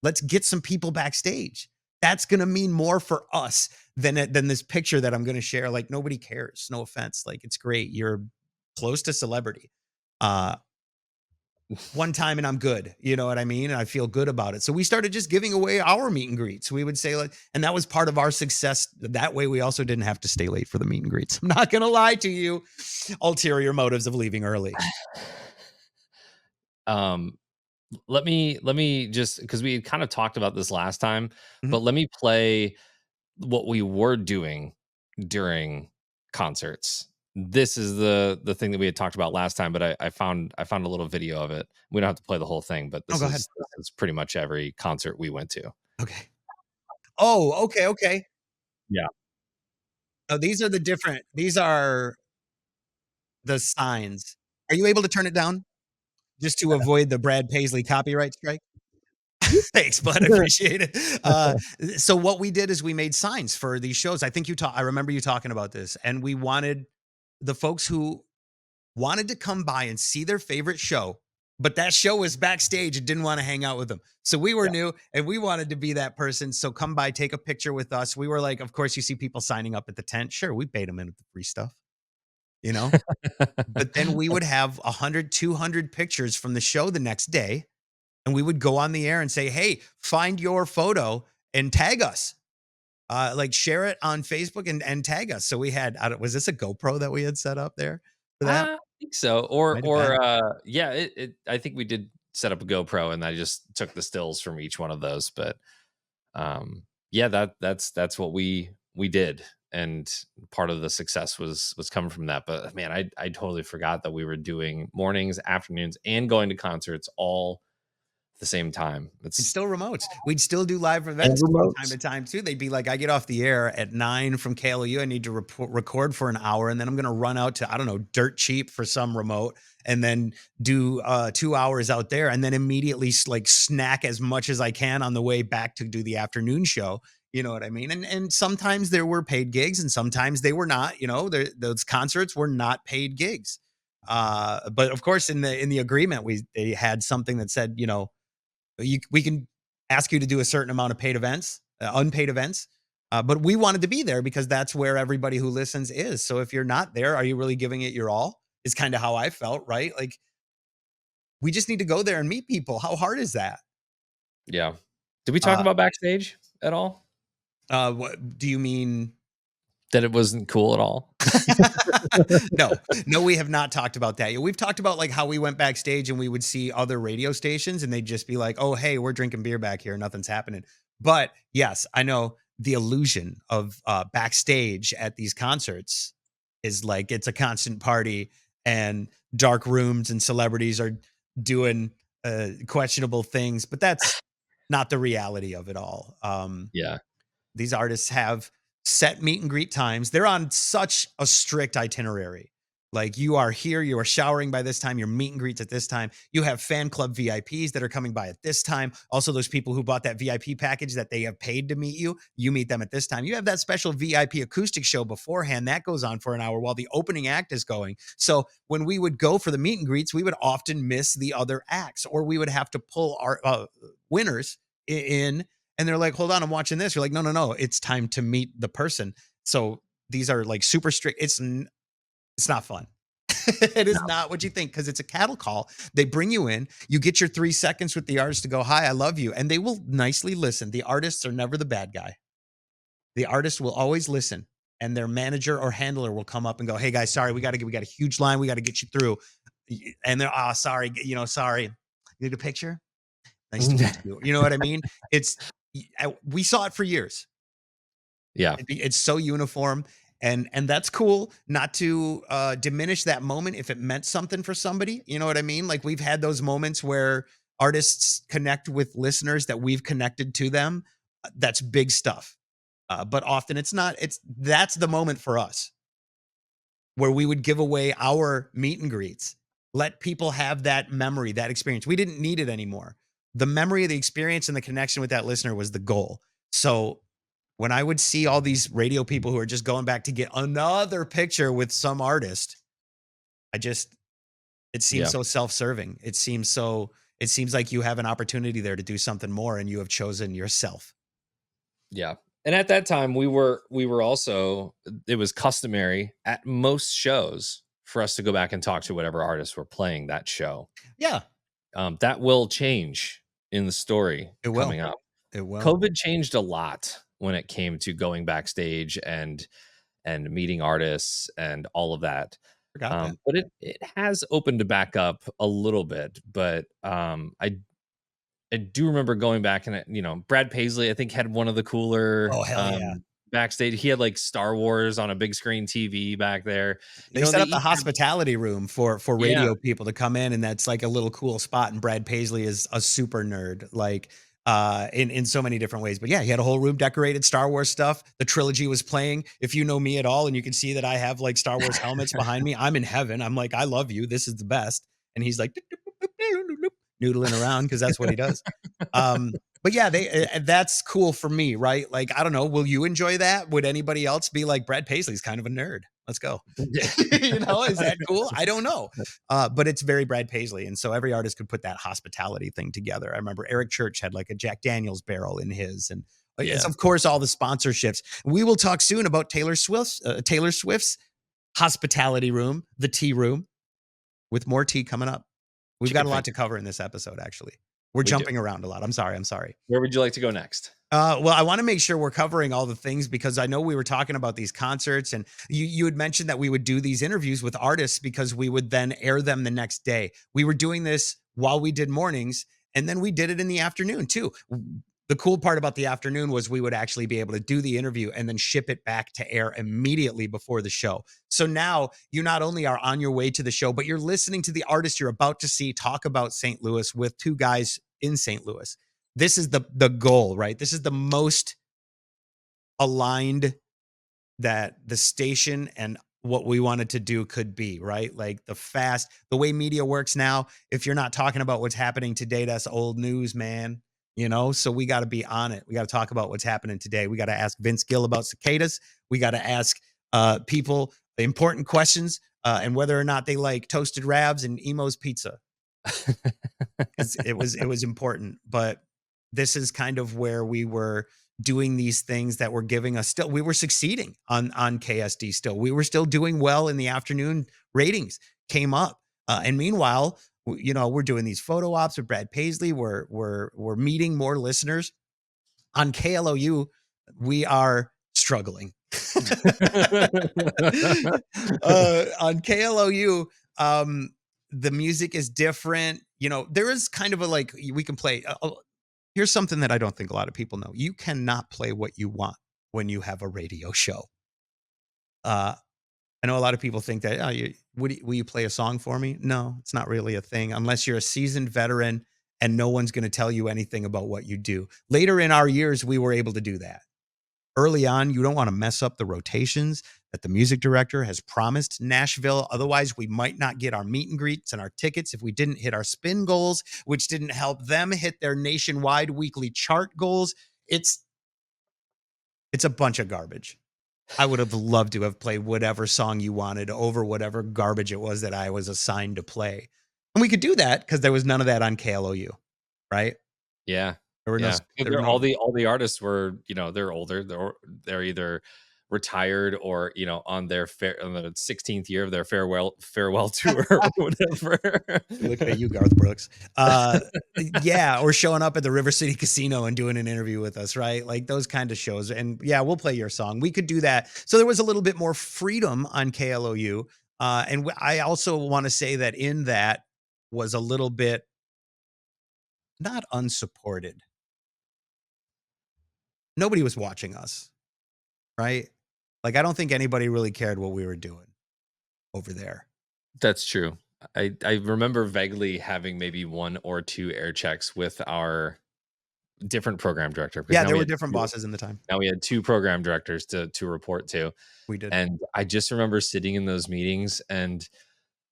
let's get some people backstage. That's going to mean more for us than this picture that I'm going to share. Like, nobody cares. No offense. Like, it's great. You're close to celebrity. One time and I'm good. You know what I mean? And I feel good about it. So we started just giving away our meet and greets. We would say, like, and that was part of our success. That way we also didn't have to stay late for the meet and greets. I'm not going to lie to you. Ulterior motives of leaving early. Let me just, because we kind of talked about this last time, but let me play what we were doing during concerts. This is the thing that we had talked about last time, but I found a little video of it. We don't have to play the whole thing, but this is pretty much every concert we went to. Okay. Oh, okay. Yeah. Oh, these are the signs. Are you able to turn it down? Just to avoid the Brad Paisley copyright strike? Thanks, bud. I appreciate it. So what we did is we made signs for these shows. I remember you talking about this, and we wanted the folks who wanted to come by and see their favorite show, but that show was backstage and didn't want to hang out with them. So we were new and we wanted to be that person. So come by, take a picture with us. We were like, of course, you see people signing up at the tent. Sure, we paid them in with the free stuff. You know, but then we would have 100, 200 pictures from the show the next day. And we would go on the air and say, hey, find your photo and tag us. Like, share it on Facebook and tag us. So we had, was this a GoPro that we had set up there for that? I think so. I think we did set up a GoPro and I just took the stills from each one of those. But that's what we did. And part of the success was coming from that. But man, I totally forgot that we were doing mornings, afternoons, and going to concerts all at the same time. It's still remotes. We'd still do live events from time to time too. They'd be like, I get off the air at 9 from KLOU. I need to record for an hour, and then I'm going to run out to, I don't know, Dirt Cheap for some remote, and then do 2 hours out there, and then immediately like snack as much as I can on the way back to do the afternoon show. You know what I mean? And sometimes there were paid gigs and sometimes they were not. You know, those concerts were not paid gigs. But of course, in the agreement, they had something that said, you know, we can ask you to do a certain amount of paid events, unpaid events. But we wanted to be there because that's where everybody who listens is. So if you're not there, are you really giving it your all? Is kind of how I felt, right? Like, we just need to go there and meet people. How hard is that? Yeah. Did we talk about backstage at all? What do you mean? That it wasn't cool at all? No, we have not talked about that yet. We've talked about like how we went backstage and we would see other radio stations and they'd just be like, oh, hey, we're drinking beer back here. Nothing's happening. But yes, I know the illusion of backstage at these concerts is like, it's a constant party and dark rooms and celebrities are doing questionable things, but that's not the reality of it all. These artists have set meet and greet times. They're on such a strict itinerary. Like, you are here, you are showering by this time, your meet and greets at this time. You have fan club VIPs that are coming by at this time. Also, those people who bought that VIP package that they have paid to meet you, you meet them at this time. You have that special VIP acoustic show beforehand. That goes on for an hour while the opening act is going. So when we would go for the meet and greets, we would often miss the other acts, or we would have to pull our winners in. And they're like, hold on, I'm watching this. You're like, no, it's time to meet the person. So these are like super strict. It's not fun. It is not what you think, because it's a cattle call. They bring you in, you get your 3 seconds with the artist to go, hi, I love you. And they will nicely listen. The artists are never the bad guy. The artist will always listen. And their manager or handler will come up and go, hey guys, sorry, we got a huge line. We got to get you through. And they're, sorry. You need a picture? Nice to meet you. You know what I mean? We saw it for years. Yeah. It's so uniform. And that's cool, not to diminish that moment if it meant something for somebody. You know what I mean? Like, we've had those moments where artists connect with listeners that we've connected to them, that's big stuff. But often it's not. That's the moment for us where we would give away our meet and greets, let people have that memory, that experience. We didn't need it anymore. The memory of the experience and the connection with that listener was the goal. So when I would see all these radio people who are just going back to get another picture with some artist, it seems so self-serving. It seems like you have an opportunity there to do something more, and you have chosen yourself. Yeah. And at that time, we were also, it was customary at most shows for us to go back and talk to whatever artists were playing that show. Yeah. That will change in the story coming up. It will. COVID changed a lot when it came to going backstage and meeting artists and all of that. That. But it has opened back up a little bit. But I do remember going back and, Brad Paisley, I think, had one of the cooler backstage. He had like Star Wars on a big screen TV back there. They set up the hospitality room for radio people to come in, and that's like a little cool spot. And Brad Paisley is a super nerd, like in so many different ways. But yeah, he had a whole room decorated, Star Wars stuff. The trilogy was playing. If you know me at all, and you can see that I have like Star Wars helmets behind me, I'm in heaven. I'm like, I love you. This is the best. And he's like noodling around because that's what he does. But yeah, that's cool for me, right? Like, I don't know. Will you enjoy that? Would anybody else be like, Brad Paisley's kind of a nerd? Let's go. Is that cool? I don't know. But it's very Brad Paisley. And so every artist could put that hospitality thing together. I remember Eric Church had like a Jack Daniels barrel in his, and it's of course all the sponsorships. We will talk soon about Taylor Swift's hospitality room, the tea room, with more tea coming up. We've got a lot to cover in this episode, actually. We're jumping around a lot. I'm sorry. Where would you like to go next? Well, I want to make sure we're covering all the things, because I know we were talking about these concerts, and you had mentioned that we would do these interviews with artists because we would then air them the next day. We were doing this while we did mornings, and then we did it in the afternoon too. The cool part about the afternoon was we would actually be able to do the interview and then ship it back to air immediately before the show. So now you not only are on your way to the show, but you're listening to the artist you're about to see talk about St. Louis with two guys in St. Louis. This is the goal, right? This is the most aligned that the station and what we wanted to do could be, right? Like the way media works now, if you're not talking about what's happening today, that's old news, man. So we got to be on it. We got to talk about what's happening today. We got to ask Vince Gill about cicadas. We got to ask people the important questions and whether or not they like toasted rabs and Emo's pizza. It was important. But this is kind of where we were doing these things that were giving us we were succeeding on KSD still. We were still doing well in the afternoon. Ratings came up. And meanwhile, we're doing these photo ops with Brad Paisley. We're meeting more listeners. On KLOU, we are struggling. On KLOU, the music is different. There is kind of we can play. Here's something that I don't think a lot of people know. You cannot play what you want when you have a radio show. I know a lot of people think that, will you play a song for me? No, it's not really a thing unless you're a seasoned veteran and no one's going to tell you anything about what you do. Later in our years, we were able to do that. Early on, you don't want to mess up the rotations that the music director has promised Nashville. Otherwise, we might not get our meet and greets and our tickets if we didn't hit our spin goals, which didn't help them hit their nationwide weekly chart goals. It's a bunch of garbage. I would have loved to have played whatever song you wanted over whatever garbage it was that I was assigned to play. And we could do that because there was none of that on KLOU, right? Yeah. There were all the artists were, they're older. They're either retired or, on their on the 16th year of their farewell tour or whatever. Look at you, Garth Brooks. Or showing up at the River City Casino and doing an interview with us, right? Like those kind of shows. And yeah, we'll play your song. We could do that. So there was a little bit more freedom on KLOU. And I also want to say that in that was a little bit not unsupported. Nobody was watching us, right? Like, I don't think anybody really cared what we were doing over there. That's true. I remember vaguely having maybe 1 or 2 air checks with our different program director, because Yeah, now there we were had different 2 bosses in the time. now we had 2 program directors to report to. We did. And I just remember sitting in those meetings, and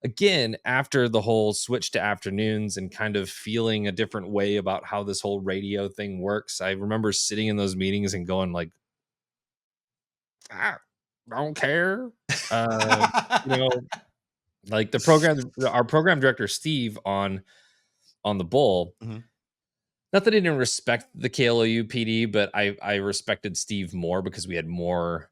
again, after the whole switch to afternoons and kind of feeling a different way about how this whole radio thing works, I remember sitting in those meetings and going like, I don't care. You know, like our program director, Steve, on the Bull, Mhm. not that I didn't respect the KLOU PD, but I respected Steve more because we had more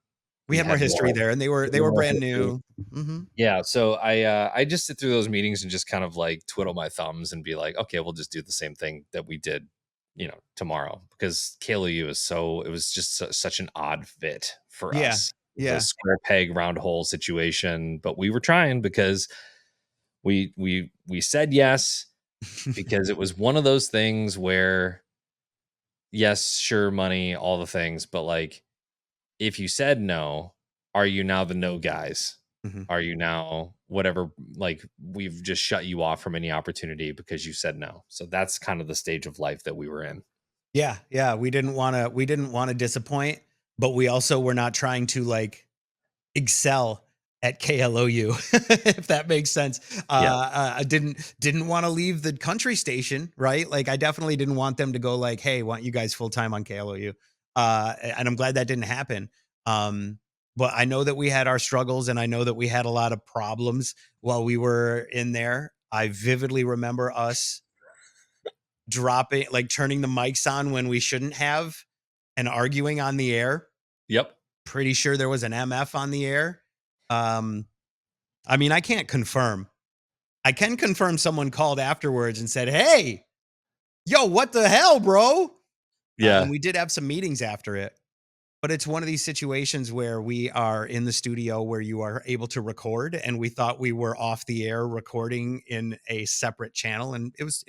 history there, and they were more brand history. new. Mhm. Yeah, so I just sit through those meetings and just kind of like twiddle my thumbs and be like, okay, we'll just do the same thing that we did, tomorrow, because KLOU it was just such an odd fit for Yeah, us. yeah. The square peg round hole situation, but we were trying because we said yes because it was one of those things where, yes, sure, money, all the things, but like, if you said no, are you now the no guys? Mhm. Are you now whatever? Like, we've just shut you off from any opportunity because you said no. So that's kind of the stage of life that we were in. Yeah, yeah, we didn't wanna disappoint, but we also were not trying to, like, excel at KLOU, if that makes sense. Yeah. I didn't wanna leave the country station, right? Like, I definitely didn't want them to go like, "Hey, want you guys full-time on KLOU." And I'm glad that didn't happen. But I know that we had our struggles, and I know that we had a lot of problems while we were in there. I vividly remember us turning the mics on when we shouldn't have and arguing on the air. Yep. Pretty sure there was an MF on the air. I mean, I can't confirm. I can confirm someone called afterwards and said, "Hey, yo, what the hell, bro?" Yeah. And we did have some meetings after it. But it's one of these situations where we are in the studio where you are able to record, and we thought we were off the air recording in a separate channel, and it was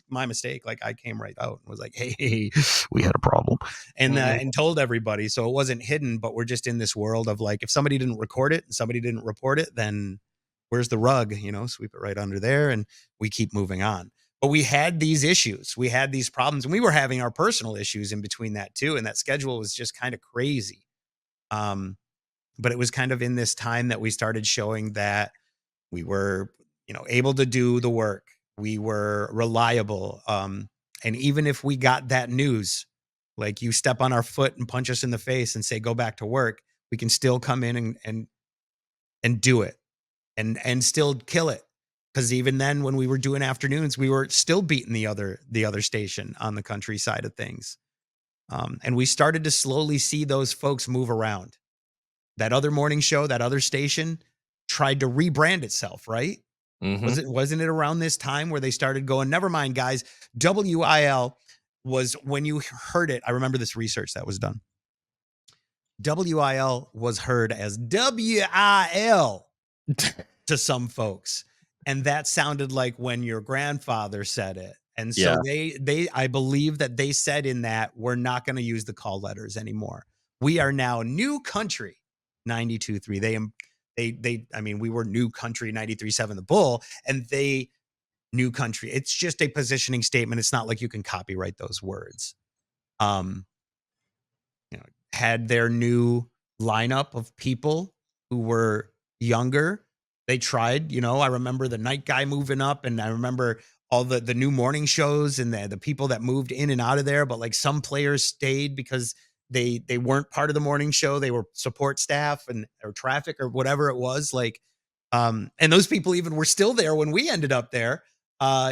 my mistake. Like, I came right out and was like, "Hey, we had a problem," and told everybody. So it wasn't hidden, but we're just in this world of like, if somebody didn't record it and somebody didn't report it, then where's the rug? Sweep it right under there, and we keep moving on. But we had these issues, we had these problems, and we were having our personal issues in between that too. And that schedule was just kind of crazy. But it was kind of in this time that we started showing that we were, able to do the work. We were reliable. And even if we got that news, like, you step on our foot and punch us in the face and say, go back to work, we can still come in and do it and still kill it. Because even then, when we were doing afternoons, we were still beating the other station on the country side of things. And we started to slowly see those folks move around. That other morning show, that other station tried to rebrand itself, right? Mhm. Wasn't it around this time where they started going, never mind, guys, WIL was, when you heard it, I remember this research that was done. WIL was heard as WIL to some folks. And that sounded like when your grandfather said it. And so I believe that they said in that, we're not going to use the call letters anymore. We are now New Country 92.3. I mean, we were New Country 93.7 The Bull, and they New Country. It's just a positioning statement. It's not like you can copyright those words. Had their new lineup of people who were younger. They tried, I remember the night guy moving up, and I remember all the new morning shows and the people that moved in and out of there. But like, some players stayed because they weren't part of the morning show. They were support staff or traffic or whatever it was. Like, and those people even were still there when we ended up there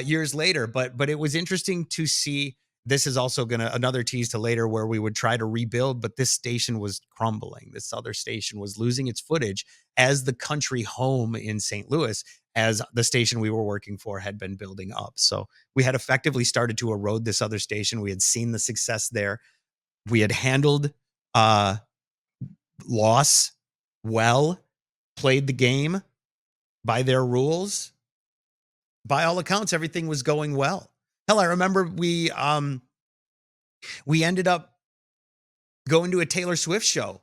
years later. But it was interesting to see. This is also another tease to later, where we would try to rebuild, but this station was crumbling. This other station was losing its footage as the country home in St. Louis, as the station we were working for had been building up. So we had effectively started to erode this other station. We had seen the success there. We had handled loss well, played the game by their rules. By all accounts, everything was going well. Hell, I remember we ended up going to a Taylor Swift show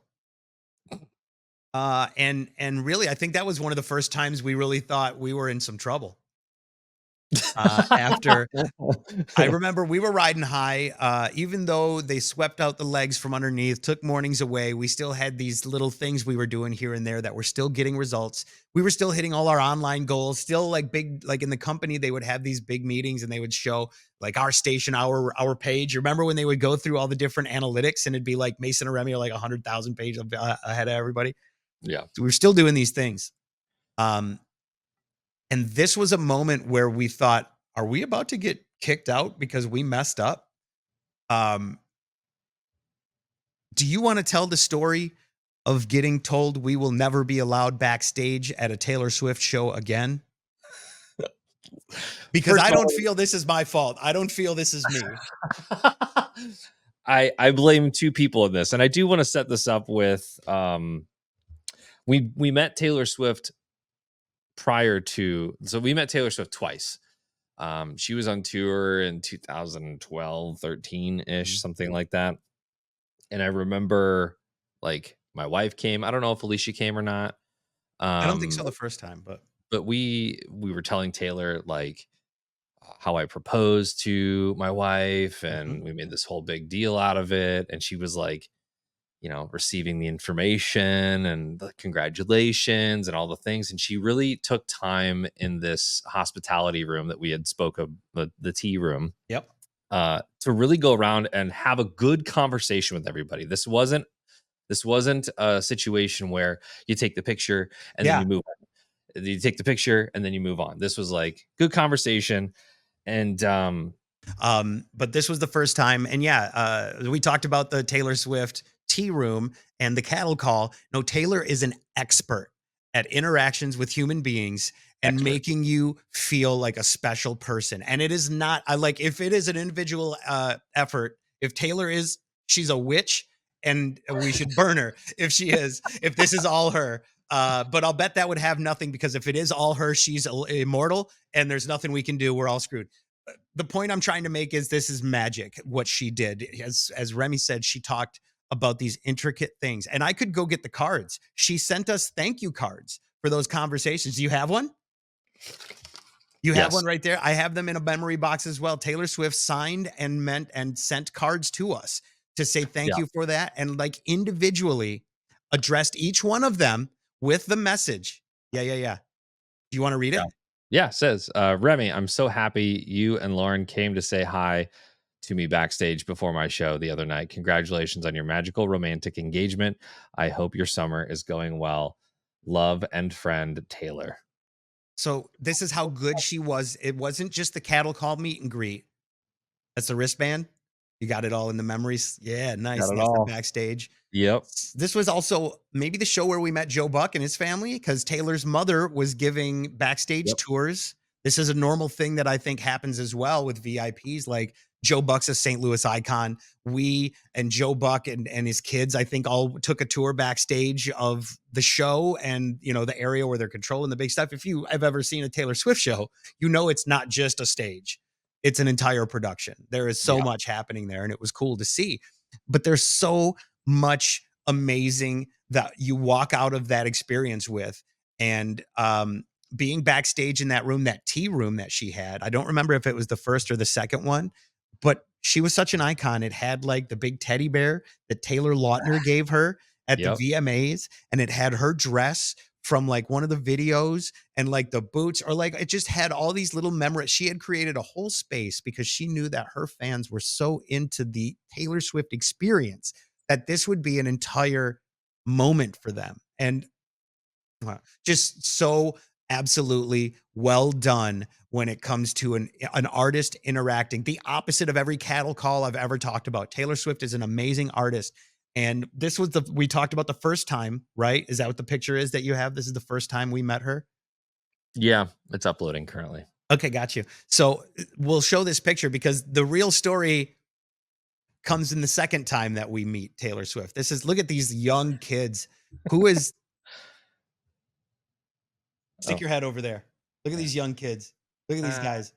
And really, I think that was one of the first times we really thought we were in some trouble. After I remember we were riding high, even though they swept out the legs from underneath, took mornings away, we still had these little things we were doing here and there that were still getting results. We were still hitting all our online goals, still like big, like in the company, they would have these big meetings and they would show like our station, our page. You remember when they would go through all the different analytics and it'd be like Mason and Remy are like 100,000 pages ahead of everybody. Yeah. So we were still doing these things. And this was a moment where we thought, are we about to get kicked out because we messed up? Do you want to tell the story of getting told we will never be allowed backstage at a Taylor Swift show again? Because I don't feel this is my fault. I don't feel this is me. I blame two people in this, and I do want to set this up with we met Taylor Swift prior to, so we met Taylor Swift twice. She was on tour in 2012, 13-ish, something like that. And I remember like my wife came. I don't know if Alicia came or not. I don't think so the first time, but we were telling Taylor like how I proposed to my wife, and we made this whole big deal out of it. And she was like, you know, receiving the information and the congratulations and all the things. And she really took time in this hospitality room that we had spoke of, the tea room. Yep. To really go around and have a good conversation with everybody. This wasn't a situation where you take the picture and then you move on. You take the picture and then you move on. This was like good conversation. And but this was the first time. And we talked about the Taylor Swift tea room and the cattle call. No, Taylor is an expert at interactions with human beings and making you feel like a special person. And it is not, if it is an individual effort, if Taylor is, she's a witch and we should burn her if this is all her. But I'll bet that would have nothing, because if it is all her, she's immortal and there's nothing we can do. We're all screwed. The point I'm trying to make is this is magic, what she did. As Remy said, she talked about these intricate things, and I could go get the cards. She sent us thank you cards for those conversations. Do you have one? You have one right there. I have them in a memory box as well. Taylor Swift signed and sent cards to us to say thank you for that, and like individually addressed each one of them with the message. Yeah. Do you want to read it? Yeah, it says, Remy, I'm so happy you and Lauren came to say hi to me backstage before my show the other night. Congratulations on your magical romantic engagement. I hope your summer is going well. Love and friend, Taylor. So this is how good she was. It wasn't just the cattle call meet and greet. That's the wristband. You got it all in the memories. Yeah, nice. Backstage. Yep. This was also maybe the show where we met Joe Buck and his family, because Taylor's mother was giving backstage tours. This is a normal thing that I think happens as well with VIPs. Like Joe Buck's a St. Louis icon. We and Joe Buck and his kids, I think, all took a tour backstage of the show and, you know, the area where they're controlling the big stuff. If you have ever seen a Taylor Swift show, you know it's not just a stage. It's an entire production. There is so much happening there, and it was cool to see. But there's so much amazing that you walk out of that experience with. And being backstage in that room, that tea room that she had, I don't remember if it was the first or the second one, but she was such an icon. It had like the big teddy bear that Taylor Lautner gave her at the VMAs, and it had her dress from like one of the videos, and like the boots, or like it just had all these little memories. She had created a whole space because she knew that her fans were so into the Taylor Swift experience that this would be an entire moment for them. And just so absolutely well done when it comes to an artist interacting. The opposite of every cattle call I've ever talked about. Taylor Swift is an amazing artist. And this was we talked about the first time, right? Is that what the picture is that you have? This is the first time we met her? Yeah, it's uploading currently. Okay, got you. So we'll show this picture because the real story comes in the second time that we meet Taylor Swift. Look at these young kids. Who is... Stick your head over there. Look at these young kids. Look at these guys.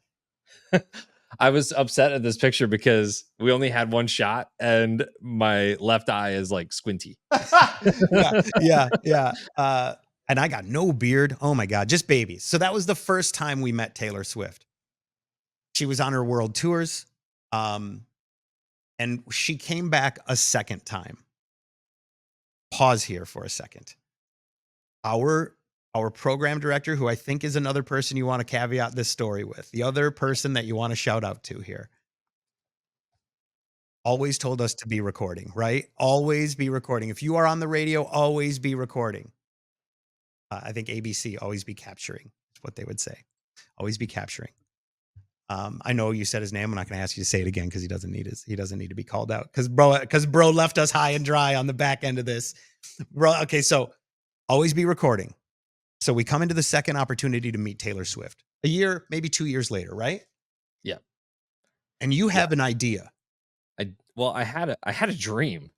I was upset at this picture because we only had one shot and my left eye is like squinty. Yeah. And I got no beard. Oh my God, just babies. So that was the first time we met Taylor Swift. She was on her world tours. And she came back a second time. Pause here for a second. Our program director, who I think is another person you want to caveat this story with, the other person that you want to shout out to here, always told us to be recording, right? Always be recording. If you are on the radio, always be recording. I think ABC, always be capturing. Is what they would say. Always be capturing. I know you said his name. I'm not going to ask you to say it again because he doesn't need to be called out because bro left us high and dry on the back end of this. Bro, okay, so always be recording. So we come into the second opportunity to meet Taylor Swift a year, maybe 2 years later, right? Yeah. And you have an idea. I had a dream,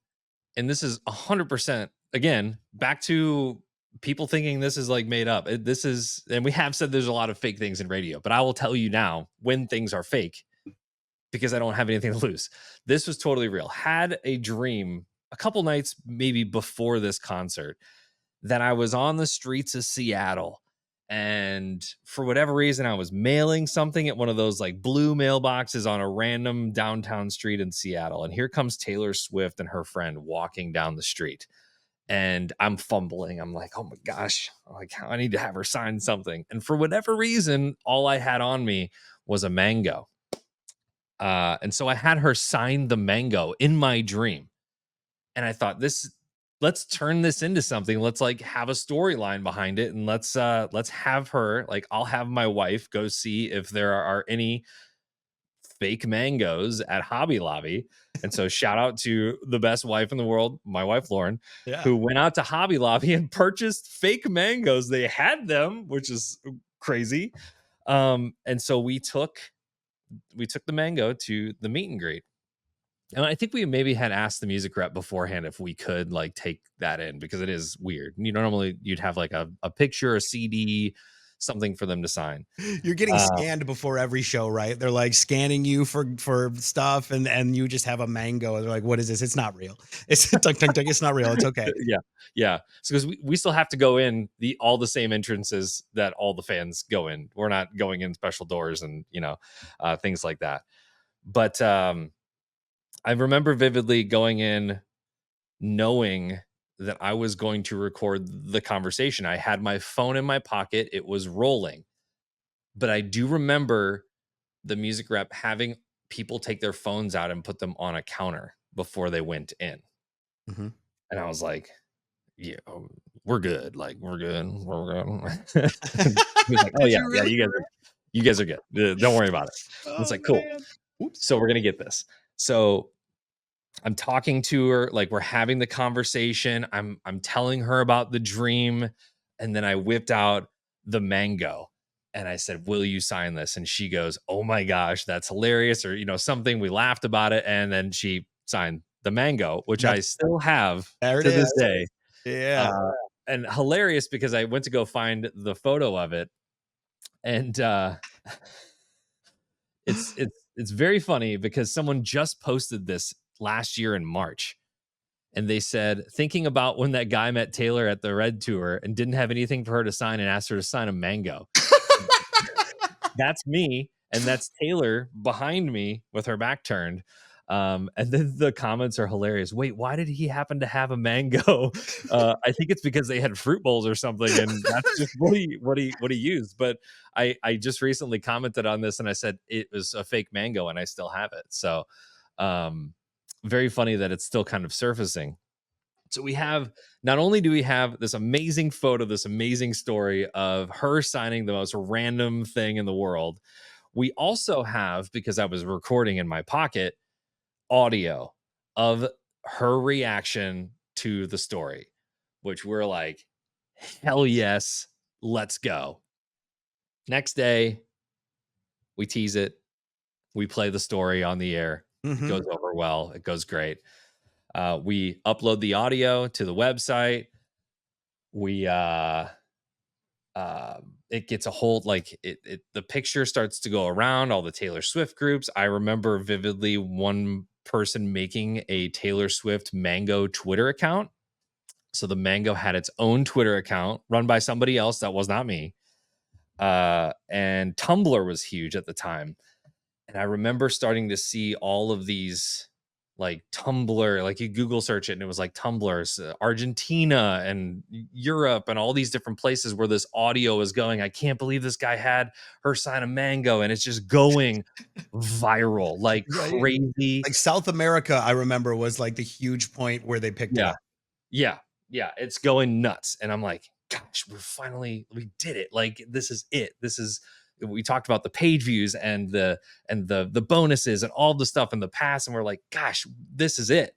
and this is 100% again back to people thinking this is like made up. This is, and we have said there's a lot of fake things in radio, but I will tell you now when things are fake because I don't have anything to lose. This was totally real. Had a dream a couple nights maybe before this concert that I was on the streets of Seattle, and for whatever reason I was mailing something at one of those like blue mailboxes on a random downtown street in Seattle, and here comes Taylor Swift and her friend walking down the street, and I'm fumbling. I'm like, oh my gosh, I need to have her sign something. And for whatever reason, all I had on me was a mango. And so I had her sign the mango in my dream. And I thought, let's turn this into something. Let's like have a storyline behind it. And let's have her, like, I'll have my wife go see if there are any fake mangoes at Hobby Lobby. And so shout out to the best wife in the world, my wife, Lauren, who went out to Hobby Lobby and purchased fake mangoes. They had them, which is crazy. And so we took the mango to the meet and greet. And I think we maybe had asked the music rep beforehand if we could like take that in because it is weird. Normally you'd have like a picture, a CD, something for them to sign. You're getting scanned before every show, right? They're like scanning you for stuff, and you just have a mango. And they're like, "What is this? It's not real. It's tunk, tunk, tunk. It's not real. It's okay." Yeah. So because we still have to go in all the same entrances that all the fans go in. We're not going in special doors and things like that. But I remember vividly going in, knowing that I was going to record the conversation. I had my phone in my pocket. It was rolling. But I do remember the music rep having people take their phones out and put them on a counter before they went in. Mm-hmm. And I was like, yeah, we're good. Like, we're good. We're good. He was like, oh, yeah, you guys are good. Don't worry about it. It's like, cool. So we're going to get this. So I'm talking to her, like we're having the conversation. I'm telling her about the dream. And then I whipped out the mango and I said, will you sign this? And she goes, oh my gosh, that's hilarious. Or, something. We laughed about it. And then she signed the mango, which I still have to this day. Yeah. And hilarious because I went to go find the photo of it. And it's very funny because someone just posted this last year in March. And they said, thinking about when that guy met Taylor at the Red Tour and didn't have anything for her to sign and asked her to sign a mango. That's me. And that's Taylor behind me with her back turned. And then the comments are hilarious. Wait, why did he happen to have a mango? I think it's because they had fruit bowls or something. And that's just what he used. But I just recently commented on this and I said it was a fake mango and I still have it. So, very funny that it's still kind of surfacing. So not only do we have this amazing photo, this amazing story of her signing the most random thing in the world, we also have, because I was recording in my pocket, audio of her reaction to the story, which we're like, hell yes, let's go. Next day, we tease it. We play the story on the air. Mm-hmm. It goes over well. It goes great. We upload the audio to the website. We it gets a hold, like the picture starts to go around all the Taylor Swift groups. I remember vividly one person making a Taylor Swift Mango Twitter account. So the Mango had its own Twitter account run by somebody else that was not me. And Tumblr was huge at the time. And I remember starting to see all of these like Tumblr, like you Google search it and it was like Tumblr's Argentina and Europe and all these different places where this audio is going. I can't believe this guy had her sign a mango, and it's just going viral like crazy. Like South America, I remember, was like the huge point where they picked it up. Yeah. It's going nuts. And I'm like, gosh, we did it. Like, this is it. We talked about the page views and the bonuses and all the stuff in the past. And we're like, gosh, this is it.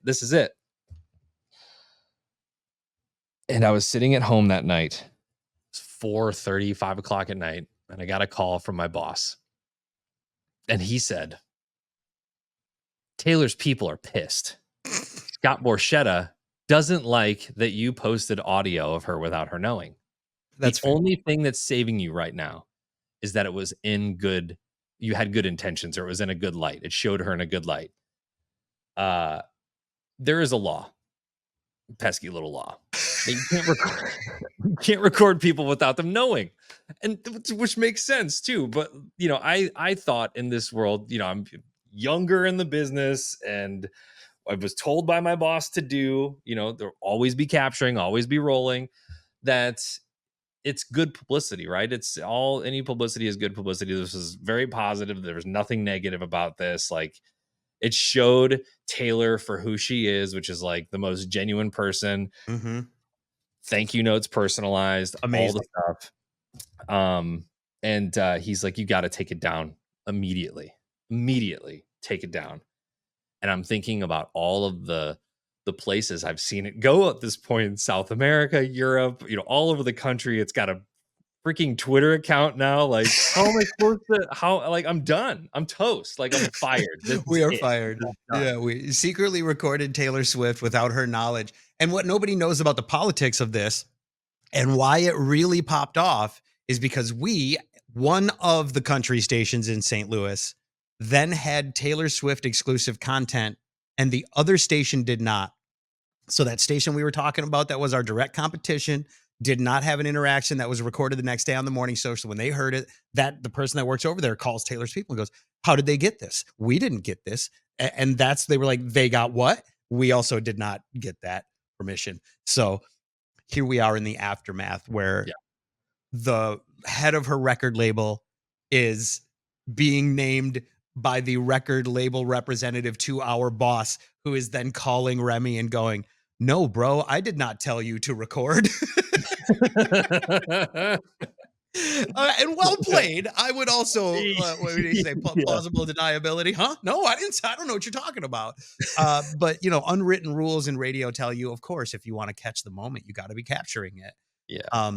And I was sitting at home that night. It's 4:30, 5 o'clock at night. And I got a call from my boss. And he said, Taylor's people are pissed. Scott Borchetta doesn't like that you posted audio of her without her knowing. That's the only thing that's saving you right now is that it was you had good intentions, or it was in a good light. It showed her in a good light. There is a law, pesky little law, that you can't record people without them knowing, and which makes sense too. But I thought in this world, I'm younger in the business, and I was told by my boss to do, there'll always be capturing, always be rolling, that it's good publicity, right? Any publicity is good publicity. This is very positive. There was nothing negative about this. Like, it showed Taylor for who she is, which is like the most genuine person. Mm-hmm. Thank you notes personalized, amazing. All the stuff. And he's like, you got to take it down immediately take it down. And I'm thinking about all of the places I've seen it go at this point in South America, Europe, all over the country. It's got a freaking Twitter account now. Like, how am I supposed to, I'm done. I'm toast. Like, I'm fired. We are fired. Yeah. We secretly recorded Taylor Swift without her knowledge. And what nobody knows about the politics of this and why it really popped off is because one of the country stations in St. Louis, then had Taylor Swift exclusive content, and the other station did not. So that station we were talking about, that was our direct competition, did not have an interaction that was recorded the next day on the morning show. So when they heard it, the person that works over there calls Taylor's people and goes, how did they get this? We didn't get this. And they were like, they got what? We also did not get that permission. So here we are in the aftermath where the head of her record label is being named by the record label representative to our boss, who is then calling Remy and going, no, bro, I did not tell you to record. And well played. I would also, what would he say? Plausible deniability. Huh? No, I don't know what you're talking about. But, unwritten rules in radio tell you, of course, if you want to catch the moment, you got to be capturing it. Yeah.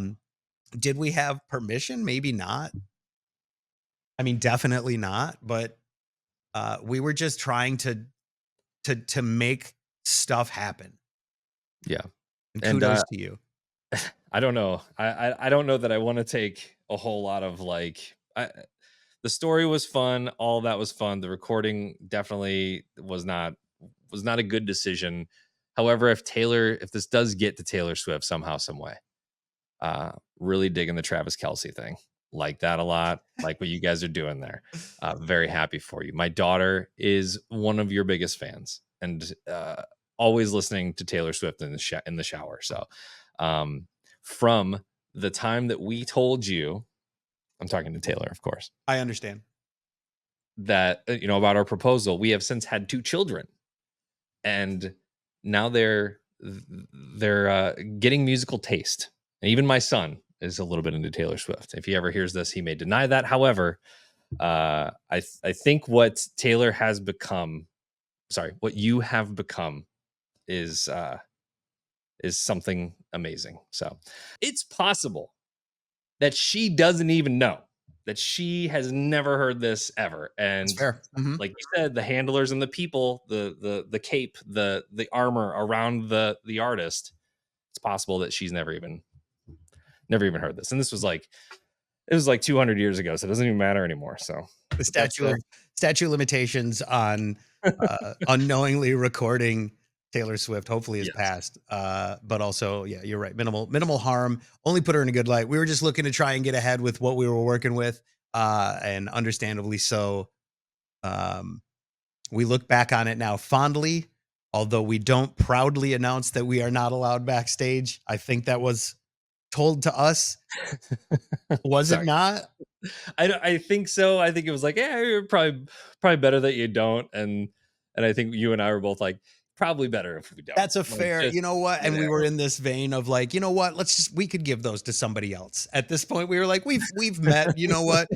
Did we have permission? Maybe not. I mean, definitely not. But we were just trying to make stuff happen. Yeah. And kudos to you. I don't know. I don't know that I want to take a whole lot of the story was fun. All that was fun. The recording definitely was not a good decision. However, if this does get to Taylor Swift somehow, some way, really digging the Travis Kelce thing. Like that a lot. Like what you guys are doing there. Very happy for you. My daughter is one of your biggest fans, and always listening to Taylor Swift in the shower. So from the time that we told you, I'm talking to Taylor, of course. I understand. That, about our proposal, we have since had 2 children, and now they're getting musical taste. And even my son is a little bit into Taylor Swift. If he ever hears this, he may deny that. However, I think what Taylor has become, what you have become is something amazing. So it's possible that she doesn't even know, that she has never heard this ever. And that's fair. Mm-hmm. Like you said, the handlers and the people, the cape, the armor around the artist, it's possible that she's never even heard this. And this was like it was like 200 years ago, so it doesn't even matter anymore. So The statute of limitations on unknowingly recording Taylor Swift hopefully is passed. But also, yeah, you're right. Minimal harm. Only put her in a good light. We were just looking to try and get ahead with what we were working with, and understandably so. We look back on it now fondly, although we don't proudly announce that we are not allowed backstage. I think that was told to us. Was it not? I think so. I think it was like, yeah, you're probably better that you don't. And I think you and I were both like, probably better if we don't. That's a Like, fair, just, you know what? And you we know. were in this vein of like, you know what? We could give those to somebody else. At this point, we were like, we've met, you know what?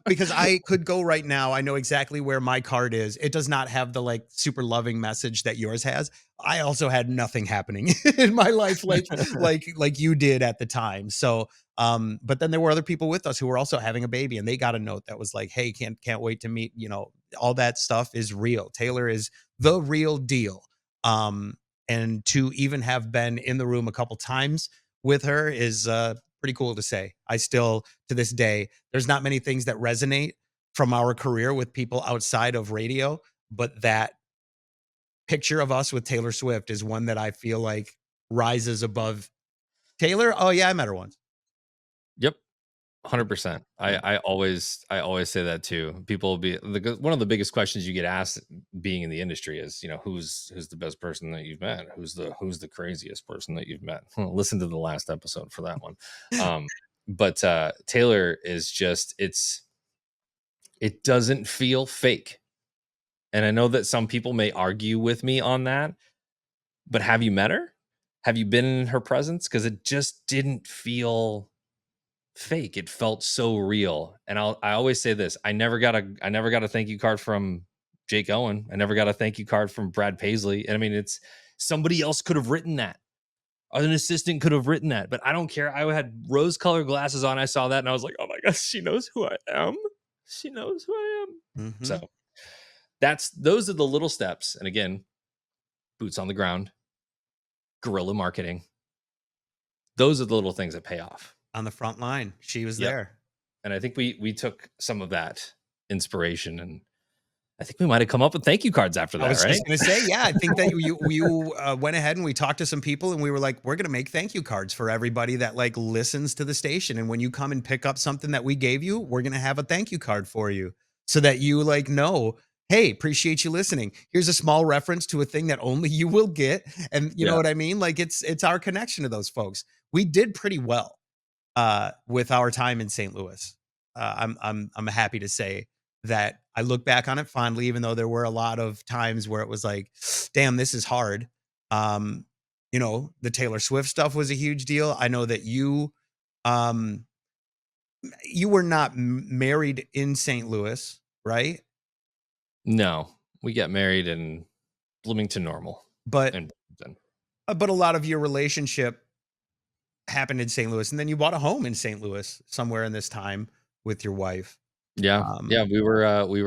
Because I could go right now. I know exactly where my card is. It does not have the like super loving message that yours has. I also had nothing happening in my life like you did at the time. So, but then there were other people with us who were also having a baby, and they got a note that was like, hey, can't wait to meet, you know, all that stuff is real. Taylor is the real deal. And to even have been in the room a couple times with her is pretty cool to say. I still, to this day, there's not many things that resonate from our career with people outside of radio, but that picture of us with Taylor Swift is one that I feel like rises above Taylor. Oh yeah, I met her once. Yep. 100%. I always say that too. People will be one of the biggest questions you get asked being in the industry is, you know, who's the best person that you've met? Who's the craziest person that you've met? Listen to the last episode for that one. But Taylor is just, it doesn't feel fake. And I know that some people may argue with me on that, but have you met her? Have you been in her presence? Because it just didn't feel fake. It felt so real. And I always say this: I never got a thank you card from Jake Owen. I never got a thank you card from Brad Paisley. And I mean, it's somebody else could have written that. An assistant could have written that, but I don't care. I had rose-colored glasses on. I saw that and I was like, oh my gosh, she knows who I am. She knows who I am. Mm-hmm. So those are the little steps. And again, boots on the ground, guerrilla marketing. Those are the little things that pay off. On the front line, she was there. And I think we took some of that inspiration, and I think we might have come up with thank you cards after that. I was right? just going to say, yeah, I think that you went ahead and we talked to some people, and we were like, we're going to make thank you cards for everybody that like listens to the station. And when you come and pick up something that we gave you, we're going to have a thank you card for you so that you like know, hey, appreciate you listening. Here's a small reference to a thing that only you will get. And you know what I mean? Like it's our connection to those folks. We did pretty well with our time in St. Louis. I'm happy to say that I look back on it fondly, even though there were a lot of times where it was like, damn, this is hard. You know, the Taylor Swift stuff was a huge deal. I know that you were not married in St. Louis, right? No, we got married in Bloomington Normal. But a lot of your relationship happened in St. Louis, and then you bought a home in St. Louis somewhere in this time with your wife. Yeah. We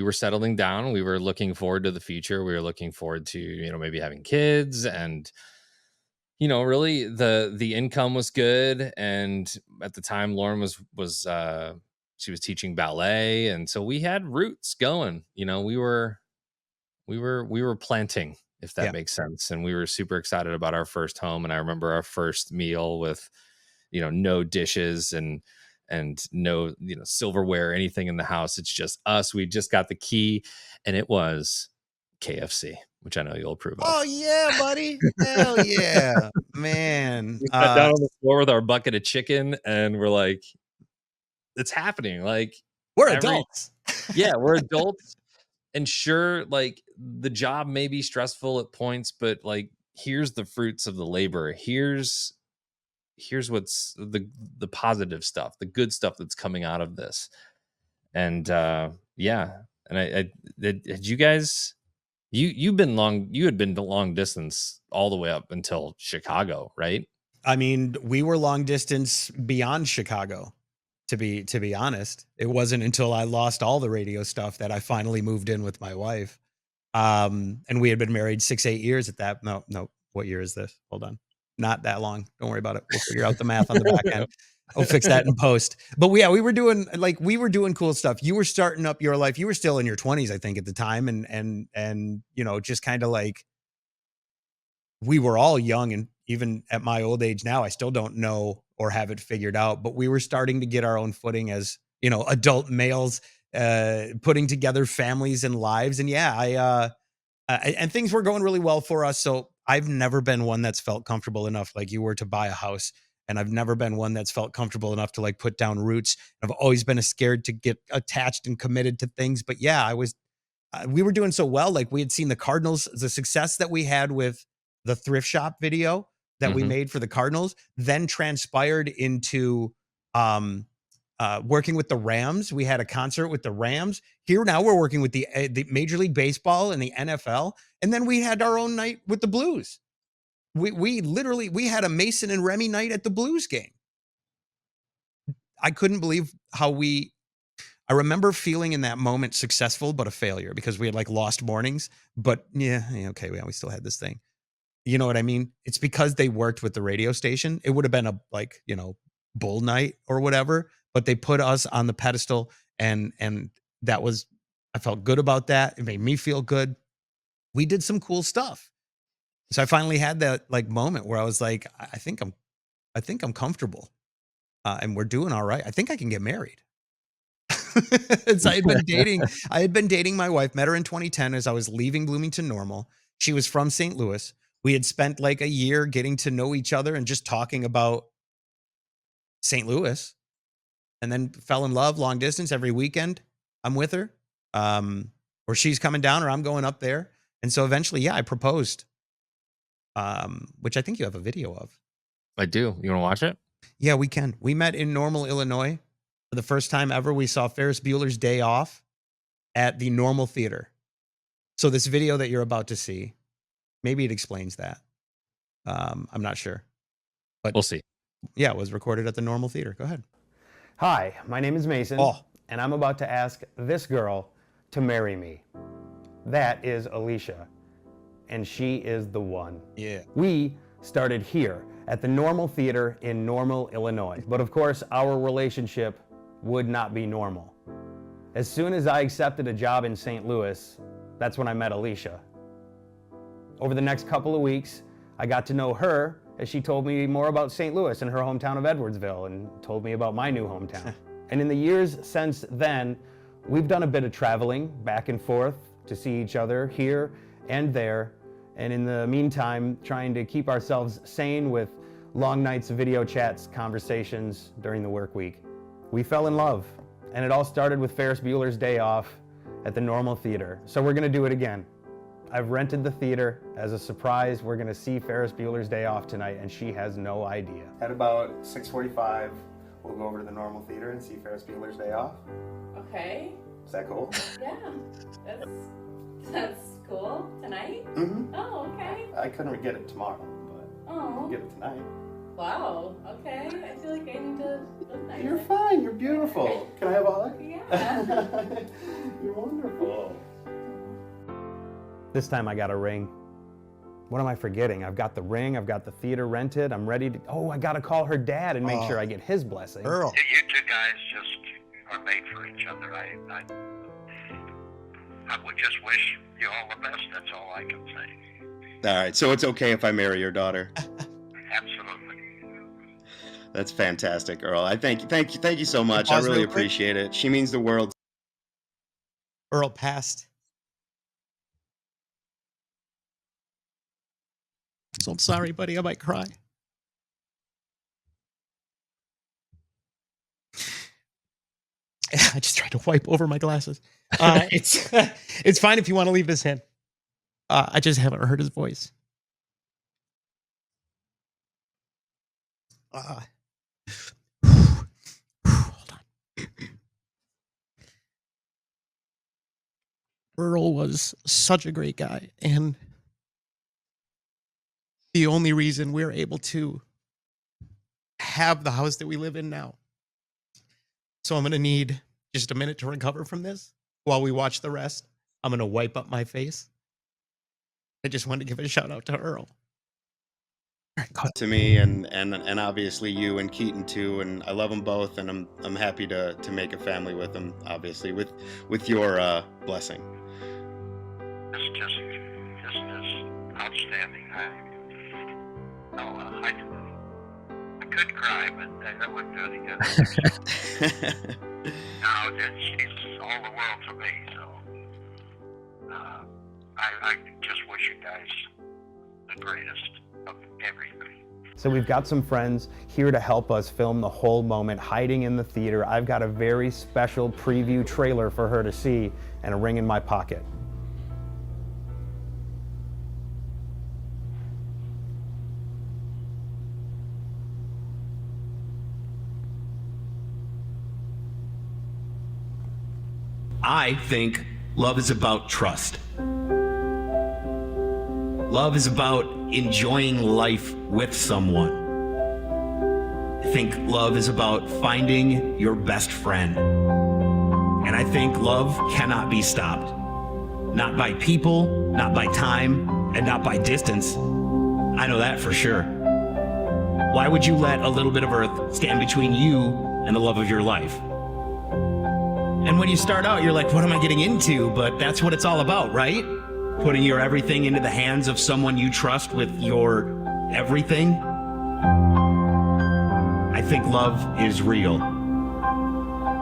were settling down. We were looking forward to the future. We were looking forward to, you know, maybe having kids, and, you know, really the income was good. And at the time Lauren was she was teaching ballet. And so we had roots going, you know, we were planting, if that makes sense. And we were super excited about our first home. And I remember our first meal with, you know, no dishes and no, you know, silverware or anything in the house. It's just us. We just got the key, and it was KFC, which I know you'll approve of. Oh yeah, buddy. Hell yeah, man. We sat down on the floor with our bucket of chicken, and we're like, it's happening. Like, we're adults. Yeah, we're adults. And sure, like the job may be stressful at points, but like, here's the fruits of the labor. Here's what's the positive stuff, the good stuff that's coming out of this. And yeah. And I had you guys, you had been to long distance all the way up until Chicago, right? I mean, we were long distance beyond Chicago. To be honest, it wasn't until I lost all the radio stuff that I finally moved in with my wife. And we had been married 6-8 years at that. No. What year is this? Hold on. Not that long. Don't worry about it. We'll figure out the math on the back end. I'll fix that in post. But we were doing cool stuff. You were starting up your life. You were still in your 20s, I think, at the time, and just kind of like, we were all young, and even at my old age now, I still don't know or have it figured out. But we were starting to get our own footing as adult males, putting together families and lives. And and things were going really well for us. So I've never been one that's felt comfortable enough, like you were, to buy a house. And I've never been one that's felt comfortable enough to like put down roots. I've always been scared to get attached and committed to things. But we were doing so well. Like, we had seen the Cardinals, the success that we had with the thrift shop video that we made for the Cardinals, then transpired into working with the Rams. We had a concert with the Rams. Here now we're working with the Major League Baseball and the NFL. And then we had our own night with the Blues. We literally had a Mason and Remy night at the Blues game. I couldn't believe I remember feeling in that moment successful, but a failure, because we had like lost mornings, but okay. We still had this thing. You know what I mean? It's because they worked with the radio station. It would have been a bull night or whatever, but they put us on the pedestal, and that was, I felt good about that. It made me feel good. We did some cool stuff. So I finally had that like moment where I was like, I think I'm comfortable, and we're doing all right. I think I can get married. So I had been dating my wife, met her in 2010 as I was leaving Bloomington Normal. She was from St. Louis. We had spent like a year getting to know each other and just talking about St. Louis, and then fell in love long distance. Every weekend I'm with her, or she's coming down or I'm going up there. And so eventually, I proposed, which I think you have a video of. I do. You want to watch it? Yeah, we can. We met in Normal, Illinois. For the first time ever, we saw Ferris Bueller's Day Off at the Normal Theater. So this video that you're about to see, maybe it explains that. I'm not sure, but we'll see. Yeah, it was recorded at the Normal Theater. Go ahead. Hi, my name is Mason, and I'm about to ask this girl to marry me. That is Alicia, and she is the one. Yeah. We started here at the Normal Theater in Normal, Illinois. But of course, our relationship would not be normal. As soon as I accepted a job in St. Louis, that's when I met Alicia. Over the next couple of weeks, I got to know her as she told me more about St. Louis and her hometown of Edwardsville, and told me about my new hometown. And in the years since then, we've done a bit of traveling back and forth to see each other here and there. And in the meantime, trying to keep ourselves sane with long nights of video chats, conversations during the work week. We fell in love, and it all started with Ferris Bueller's Day Off at the Normal Theater. So we're gonna do it again. I've rented the theater as a surprise. We're gonna see Ferris Bueller's Day Off tonight, and she has no idea. At about 6:45, we'll go over to the Normal Theater and see Ferris Bueller's Day Off. Okay. Is that cool? Yeah. That's cool. Tonight? Mm-hmm. Oh, okay. I couldn't get it tomorrow, but Oh. get it tonight. Wow. Okay. I feel like I need to look nice. You're fine. You're beautiful. Can I have a hug? Yeah. You're wonderful. This time I got a ring. What am I forgetting? I've got the ring, I've got the theater rented, I'm ready to, I gotta call her dad and make sure I get his blessing. Earl. You two guys just are made for each other. I would just wish you all the best, that's all I can say. All right, so it's okay if I marry your daughter? Absolutely. That's fantastic, Earl. I thank you so much. I Pause really real quick. appreciate it. She means the world. Earl passed. So I'm sorry, buddy. I might cry. I just tried to wipe over my glasses. It's fine if you want to leave this in. I just haven't heard his voice. Hold on. Earl was such a great guy, and the only reason we're able to have the house that we live in now. So I'm going to need just a minute to recover from this while we watch the rest. I'm going to wipe up my face. I just wanted to give a shout out to Earl. to me, and obviously you and Keaton too, and I love them both, and I'm happy to make a family with them, obviously with your blessing. It's just outstanding. I could cry, but that wouldn't do any good. No, she's all the world to me. So I just wish you guys the greatest of everything. So we've got some friends here to help us film the whole moment, hiding in the theater. I've got a very special preview trailer for her to see and a ring in my pocket. I think love is about trust. Love is about enjoying life with someone. I think love is about finding your best friend. And I think love cannot be stopped. Not by people, not by time, and not by distance. I know that for sure. Why would you let a little bit of earth stand between you and the love of your life? And when you start out, you're like, what am I getting into? But that's what it's all about, right? Putting your everything into the hands of someone you trust with your everything. I think love is real.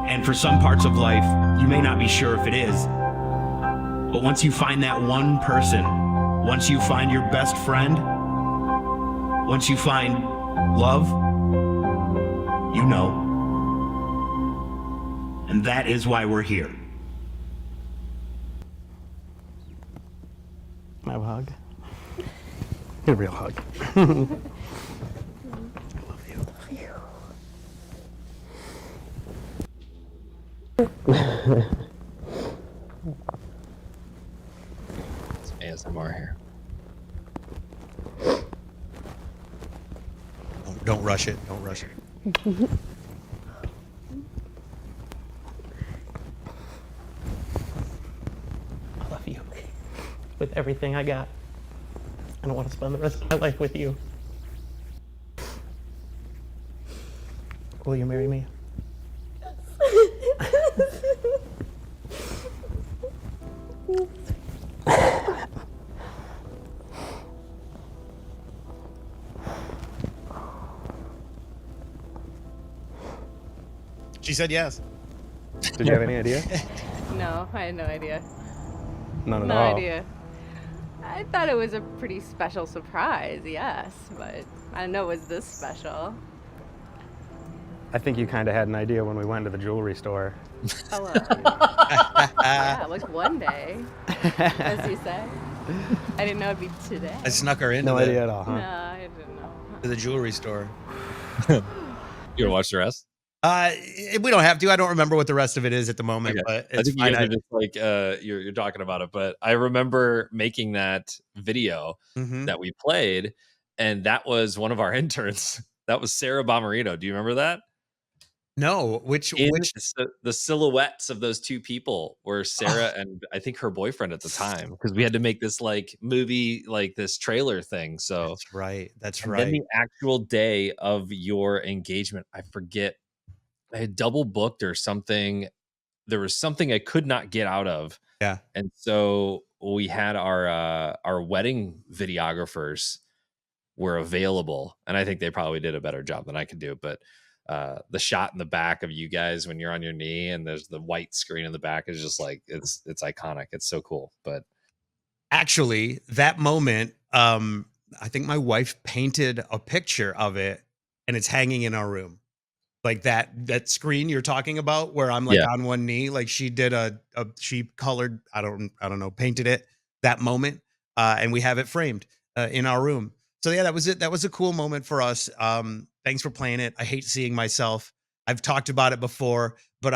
And for some parts of life, you may not be sure if it is. But once you find that one person, once you find your best friend, once you find love, you know. And that is why we're here. Can I have a hug? Get a real hug. I love you. It's ASMR here. Don't rush it. Don't rush it. I love you. With everything I got. I don't want to spend the rest of my life with you. Will you marry me? She said yes. Did you have any idea? No, I had no idea. None at No all. idea. I thought it was a pretty special surprise, yes, but I didn't know it was this special. I think you kind of had an idea when we went to the jewelry store. Oh, well. Yeah, like one day, as you say. I didn't know it'd be today. I snuck her into No idea at all, huh? No, I didn't know. to the jewelry store. You gonna watch the rest? We don't have to. I don't remember what the rest of it is at the moment, Okay. but I it's think you fine. guys are just like you're talking about it, but I remember making that video that we played, and that was one of our interns. That was Sarah Bomarito. Do you remember that? No, which the silhouettes of those two people were Sarah and I think her boyfriend at the time, because we had to make this like movie, like this trailer thing. So that's right. That's and right. Then the actual day of your engagement, I forget. I had double booked or something. There was something I could not get out of. Yeah. And so we had our wedding videographers were available, and I think they probably did a better job than I could do. But the shot in the back of you guys when you're on your knee and there's the white screen in the back is just like it's iconic. It's so cool. But actually, that moment, I think my wife painted a picture of it, and it's hanging in our room. Like that screen you're talking about, where I'm like on one knee, like she did she colored, I don't know, painted it that moment, and we have it framed in our room. So yeah, that was it. That was a cool moment for us. Thanks for playing it. I hate seeing myself. I've talked about it before, but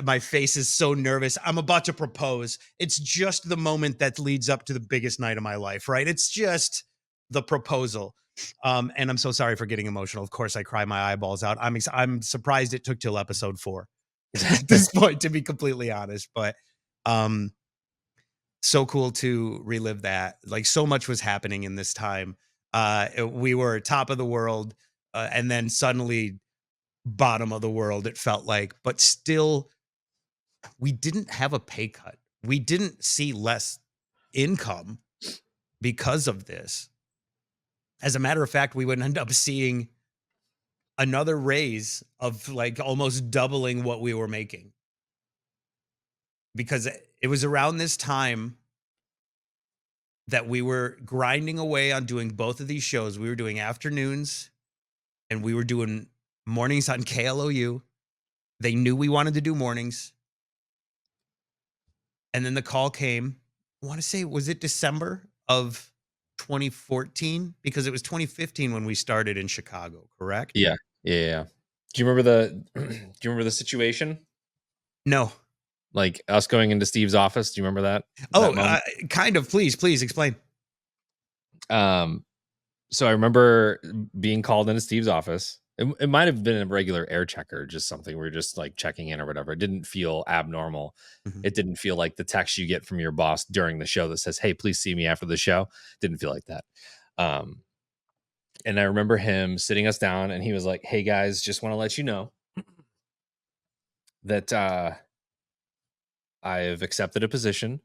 my face is so nervous. I'm about to propose. It's just the moment that leads up to the biggest night of my life, right? It's just the proposal. And I'm so sorry for getting emotional. Of course, I cry my eyeballs out. I'm surprised it took till episode 4 at this point, to be completely honest. But so cool to relive that. Like, so much was happening in this time. We were top of the world, and then suddenly bottom of the world, it felt like. But still, we didn't have a pay cut. We didn't see less income because of this. As a matter of fact, we would end up seeing another raise of like almost doubling what we were making. Because it was around this time that we were grinding away on doing both of these shows. We were doing afternoons and we were doing mornings on KLOU. They knew we wanted to do mornings. And then the call came, I want to say, was it December of 2014? Because it was 2015 when we started in Chicago, correct? Yeah. Do you remember the situation? No. Like us going into Steve's office. Do you remember that? Kind of. Please explain. So I remember being called into Steve's office. It might have been a regular air checker, just something we were just like checking in or whatever. It didn't feel abnormal. Mm-hmm. It didn't feel like the text you get from your boss during the show that says, "Hey, please see me after the show." Didn't feel like that. And I remember him sitting us down and he was like, "Hey guys, just want to let you know that I've accepted a position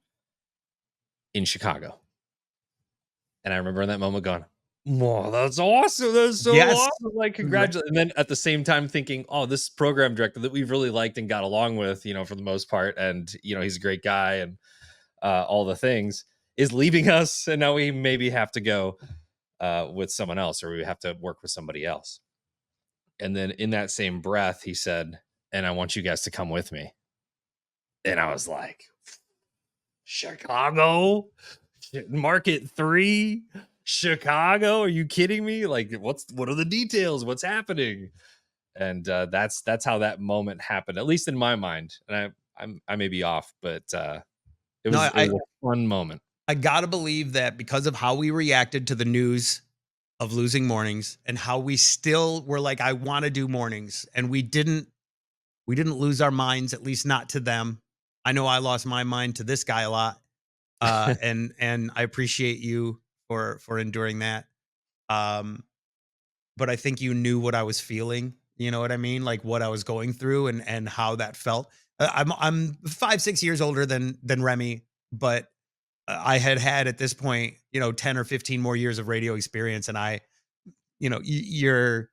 in Chicago." And I remember in that moment going, "Whoa, that's awesome. That's so awesome. Like, congratulations." And then at the same time thinking, oh, this program director that we've really liked and got along with, for the most part. And, he's a great guy and all the things is leaving us. And now we maybe have to go with someone else, or we have to work with somebody else. And then in that same breath, he said, "And I want you guys to come with me." And I was like, Chicago, Market 3, Chicago. Are you kidding me? Like, what are the details? What's happening? And that's how that moment happened, at least in my mind. And I may be off, but it was a fun moment. I gotta believe that because of how we reacted to the news of losing mornings and how we still were like, I want to do mornings, and we didn't lose our minds, at least not to them. I know I lost my mind to this guy a lot. And I appreciate you for enduring that. But I think you knew what I was feeling. You know what I mean? Like what I was going through and how that felt. I'm 5-6 years older than Remy, but I had at this point, 10 or 15 more years of radio experience. And your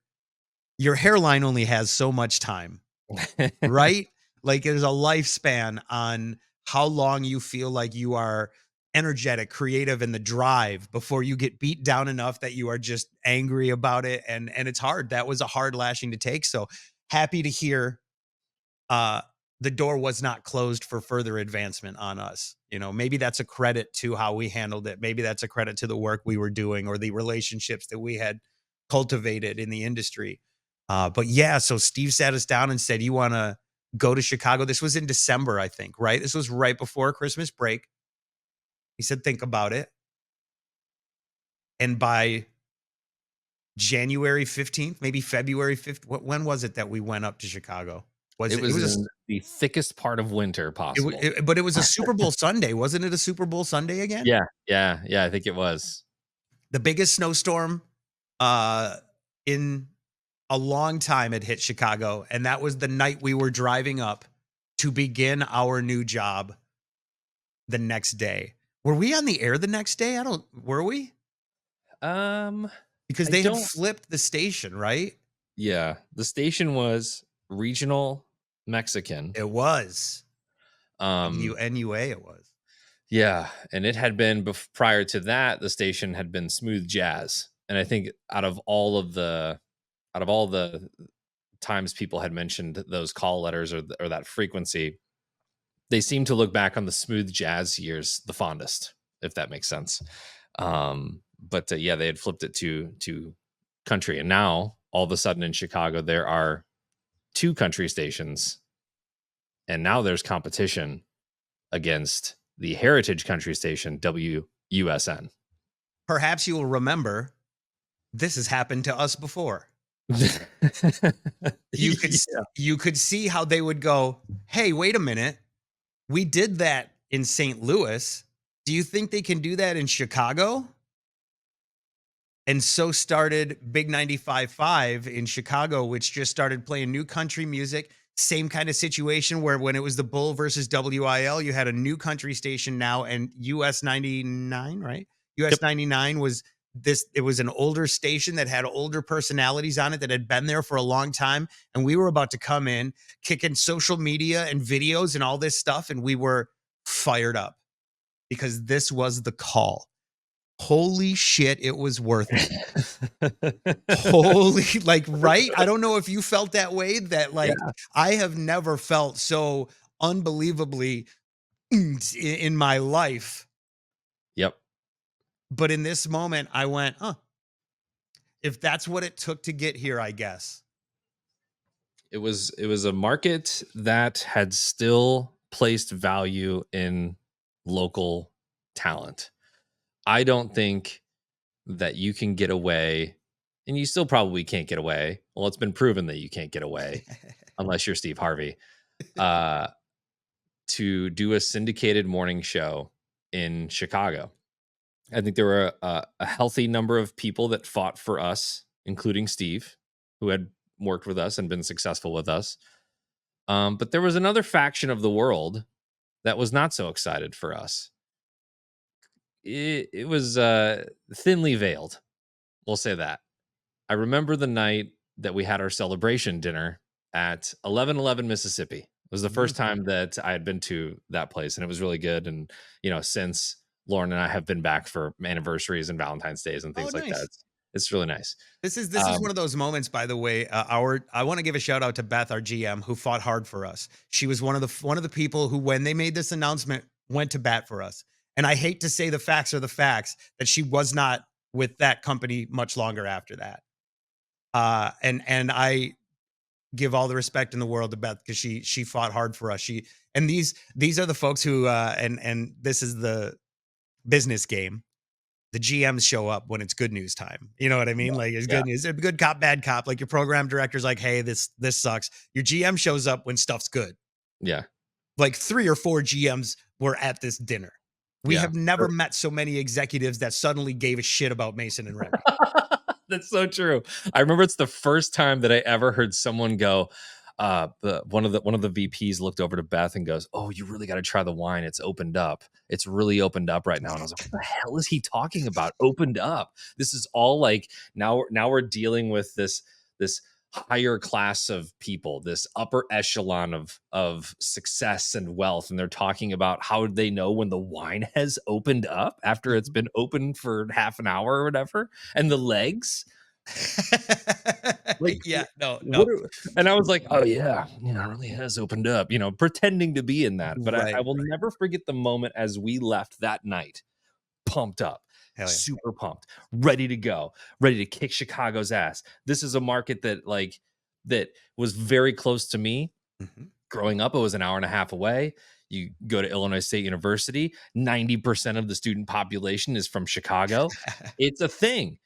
hairline only has so much time, right? Like there's a lifespan on how long you feel like you are energetic, creative, and the drive before you get beat down enough that you are just angry about it. And it's hard. That was a hard lashing to take. So happy to hear the door was not closed for further advancement on us. Maybe that's a credit to how we handled it. Maybe that's a credit to the work we were doing or the relationships that we had cultivated in the industry. But yeah, so Steve sat us down and said, "You want to go to Chicago?" This was in December, I think, right? This was right before Christmas break. He said, "Think about it." And by January 15th, maybe February 5th, when was it that we went up to Chicago? It was in the thickest part of winter possible. But it was a Super Bowl Sunday. Wasn't it a Super Bowl Sunday again? Yeah. I think it was. The biggest snowstorm in a long time had hit Chicago. And that was the night we were driving up to begin our new job the next day. Were we on the air the next day? Were we? Because they had flipped the station, right? Yeah. The station was regional Mexican. It was. NUA it was. Yeah. And it had been prior to that, the station had been smooth jazz. And I think out of all the times people had mentioned those call letters or that frequency, they seem to look back on the smooth jazz years the fondest, if that makes sense. But they had flipped it to country. And now all of a sudden in Chicago, there are 2 country stations. And now there's competition against the heritage country station, WIL-FM. Perhaps you will remember this has happened to us before. You could see how they would go, "Hey, wait a minute. We did that in St. Louis. Do you think they can do that in Chicago?" And so started Big 95.5 in Chicago, which just started playing new country music. Same kind of situation where when it was the Bull versus WIL, you had a new country station now, and US 99, right? US 99 was this, it was an older station that had older personalities on it that had been there for a long time. And we were about to come in, kicking social media and videos and all this stuff. And we were fired up because this was the call. Holy shit, it was worth it. Holy, like, right? I don't know if you felt that way, that like, I have never felt so unbelievably in my life. Yep. But in this moment, I went, if that's what it took to get here, I guess. It was a market that had still placed value in local talent. I don't think that you can get away, and you still probably can't get away. Well, it's been proven that you can't get away unless you're Steve Harvey, to do a syndicated morning show in Chicago. I think there were a healthy number of people that fought for us, including Steve, who had worked with us and been successful with us. But there was another faction of the world that was not so excited for us. It was thinly veiled. We'll say that. I remember the night that we had our celebration dinner at 1111 Mississippi. It was the first time that I had been to that place, and it was really good. And, since Lauren and I have been back for anniversaries and Valentine's Days and things like that. It's really nice. This is one of those moments, by the way. I want to give a shout out to Beth, our GM, who fought hard for us. She was one of the people who, when they made this announcement, went to bat for us. And I hate to say the facts are the facts, that she was not with that company much longer after that. And I give all the respect in the world to Beth, because she fought hard for us. These are the folks who and this is the business game. The GMs show up when it's good news time. You know what I mean? Like, it's good news. A good cop, bad cop. Like, your program director's like, hey, this sucks. Your GM shows up when stuff's good. Yeah. Like 3 or 4 GMs were at this dinner. We have never met so many executives that suddenly gave a shit about Mason and Remy. That's so true. I remember it's the first time that I ever heard someone go, one of the VPs looked over to Beth and goes, "Oh, you really got to try the wine. It's opened up. It's really opened up right now." And I was like, "What the hell is he talking about? Opened up? This is all like now we're dealing with this higher class of people, this upper echelon of success and wealth, and they're talking about how they know when the wine has opened up after it's been open for half an hour or whatever, and the legs." Like, no. And I was like, "Oh yeah, it really has opened up," pretending to be in that. But I will never forget the moment as we left that night, pumped up. Super pumped, ready to go, ready to kick Chicago's ass. This is a market that was very close to me. Growing up, it was an hour and a half away. You go to Illinois State University, 90% of the student population is from Chicago. It's a thing.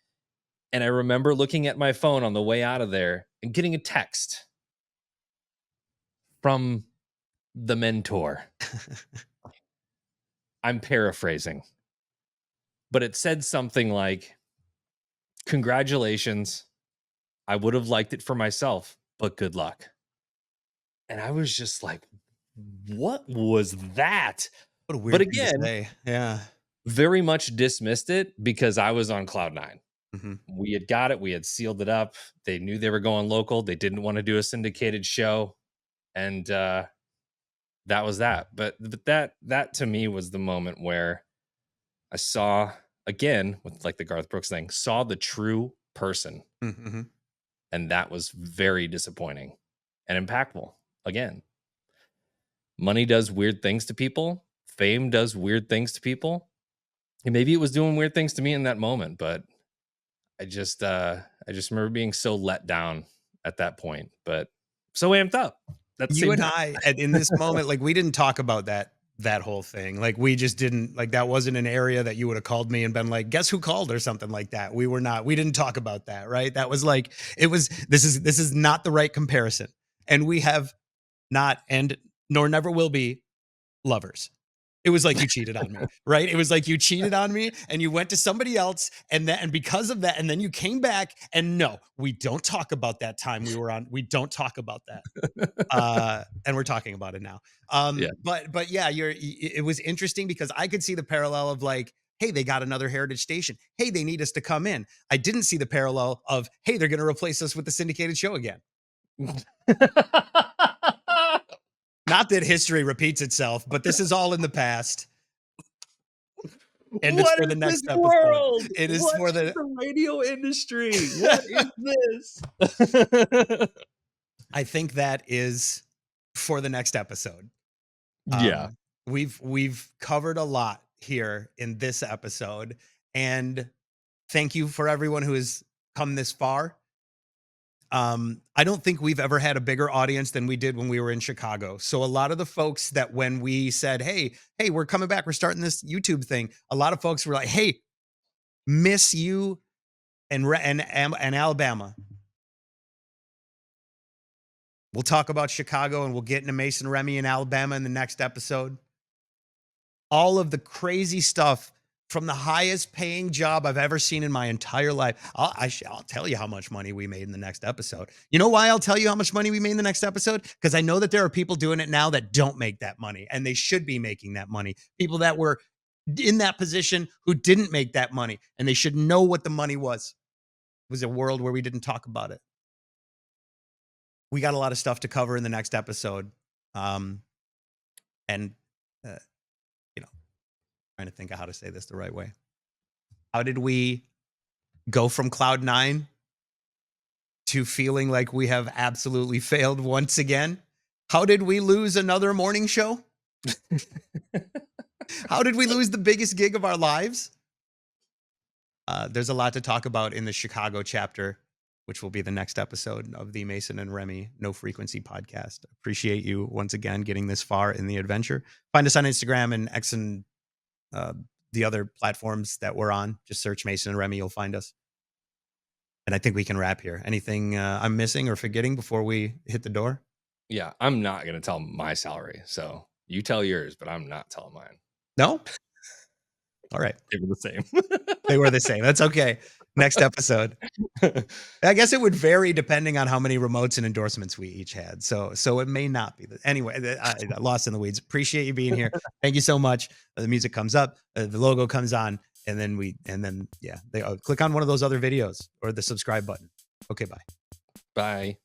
And I remember looking at my phone on the way out of there and getting a text from the mentor. I'm paraphrasing, but it said something like, "Congratulations. I would have liked it for myself, but good luck." And I was just like, what was that? What a weird thing to again, say. Yeah. very much dismissed it because I was on cloud nine. We had got it. We had sealed it up. They knew they were going local. They didn't want to do a syndicated show. And that was that. But that to me was the moment where I saw, again, with like the Garth Brooks thing, saw the true person. And that was very disappointing and impactful. Again, money does weird things to people. Fame does weird things to people. And maybe it was doing weird things to me in that moment, but I just remember being so let down at that point, but so amped up. That's You and I, in this moment, like, we didn't talk about that whole thing. Like, we just didn't, like, that wasn't an area that you would have called me and been like, "Guess who called?" or something like that. We didn't talk about that, right? That was like, this is not the right comparison. And we have not, and nor never will be, lovers. It was like you cheated on me, right? It was like you cheated on me and you went to somebody else and because of that, and then you came back and no, we don't talk about that time we were on. We don't talk about that. And we're talking about it now. But yeah, it was interesting because I could see the parallel of like, hey, they got another heritage station. Hey, they need us to come in. I didn't see the parallel of, hey, they're going to replace us with the syndicated show again. Not that history repeats itself, but this is all in the past. And it's for the next episode. World? It is What for is the radio industry. What is this? I think that is for the next episode. Yeah. We've covered a lot here in this episode, and thank you for everyone who has come this far. I don't think we've ever had a bigger audience than we did when we were in Chicago. So a lot of the folks that when we said, hey, we're coming back, we're starting this YouTube thing, a lot of folks were like, hey, miss you and Alabama. We'll talk about Chicago and we'll get into Mason, Remy, and Alabama in the next episode. All of the crazy stuff from the highest paying job I've ever seen in my entire life. I'll tell you how much money we made in the next episode. You know why I'll tell you how much money we made in the next episode? Because I know that there are people doing it now that don't make that money, and they should be making that money. People that were in that position who didn't make that money, and they should know what the money was. It was a world where we didn't talk about it. We got a lot of stuff to cover in the next episode. Trying to think of how to say this the right way. How did we go from cloud 9 to feeling like we have absolutely failed once again? How did we lose another morning show? How did we lose the biggest gig of our lives? There's a lot to talk about in the Chicago chapter, which will be the next episode of the Mason and Remy No Frequency podcast. Appreciate you once again getting this far in the adventure. Find us on Instagram and X and the other platforms that we're on. Just search Mason and Remy, you'll find us. And I think we can wrap here. Anything I'm missing or forgetting before we hit the door? Yeah, I'm not going to tell my salary. So you tell yours, but I'm not telling mine. No? All right. They were the same. They were the same. That's okay. Next episode. I guess it would vary depending on how many remotes and endorsements we each had. So it may not be. Anyway, I lost in the weeds. Appreciate you being here. Thank you so much. The music comes up, the logo comes on, and then they click on one of those other videos or the subscribe button. Okay, bye. Bye.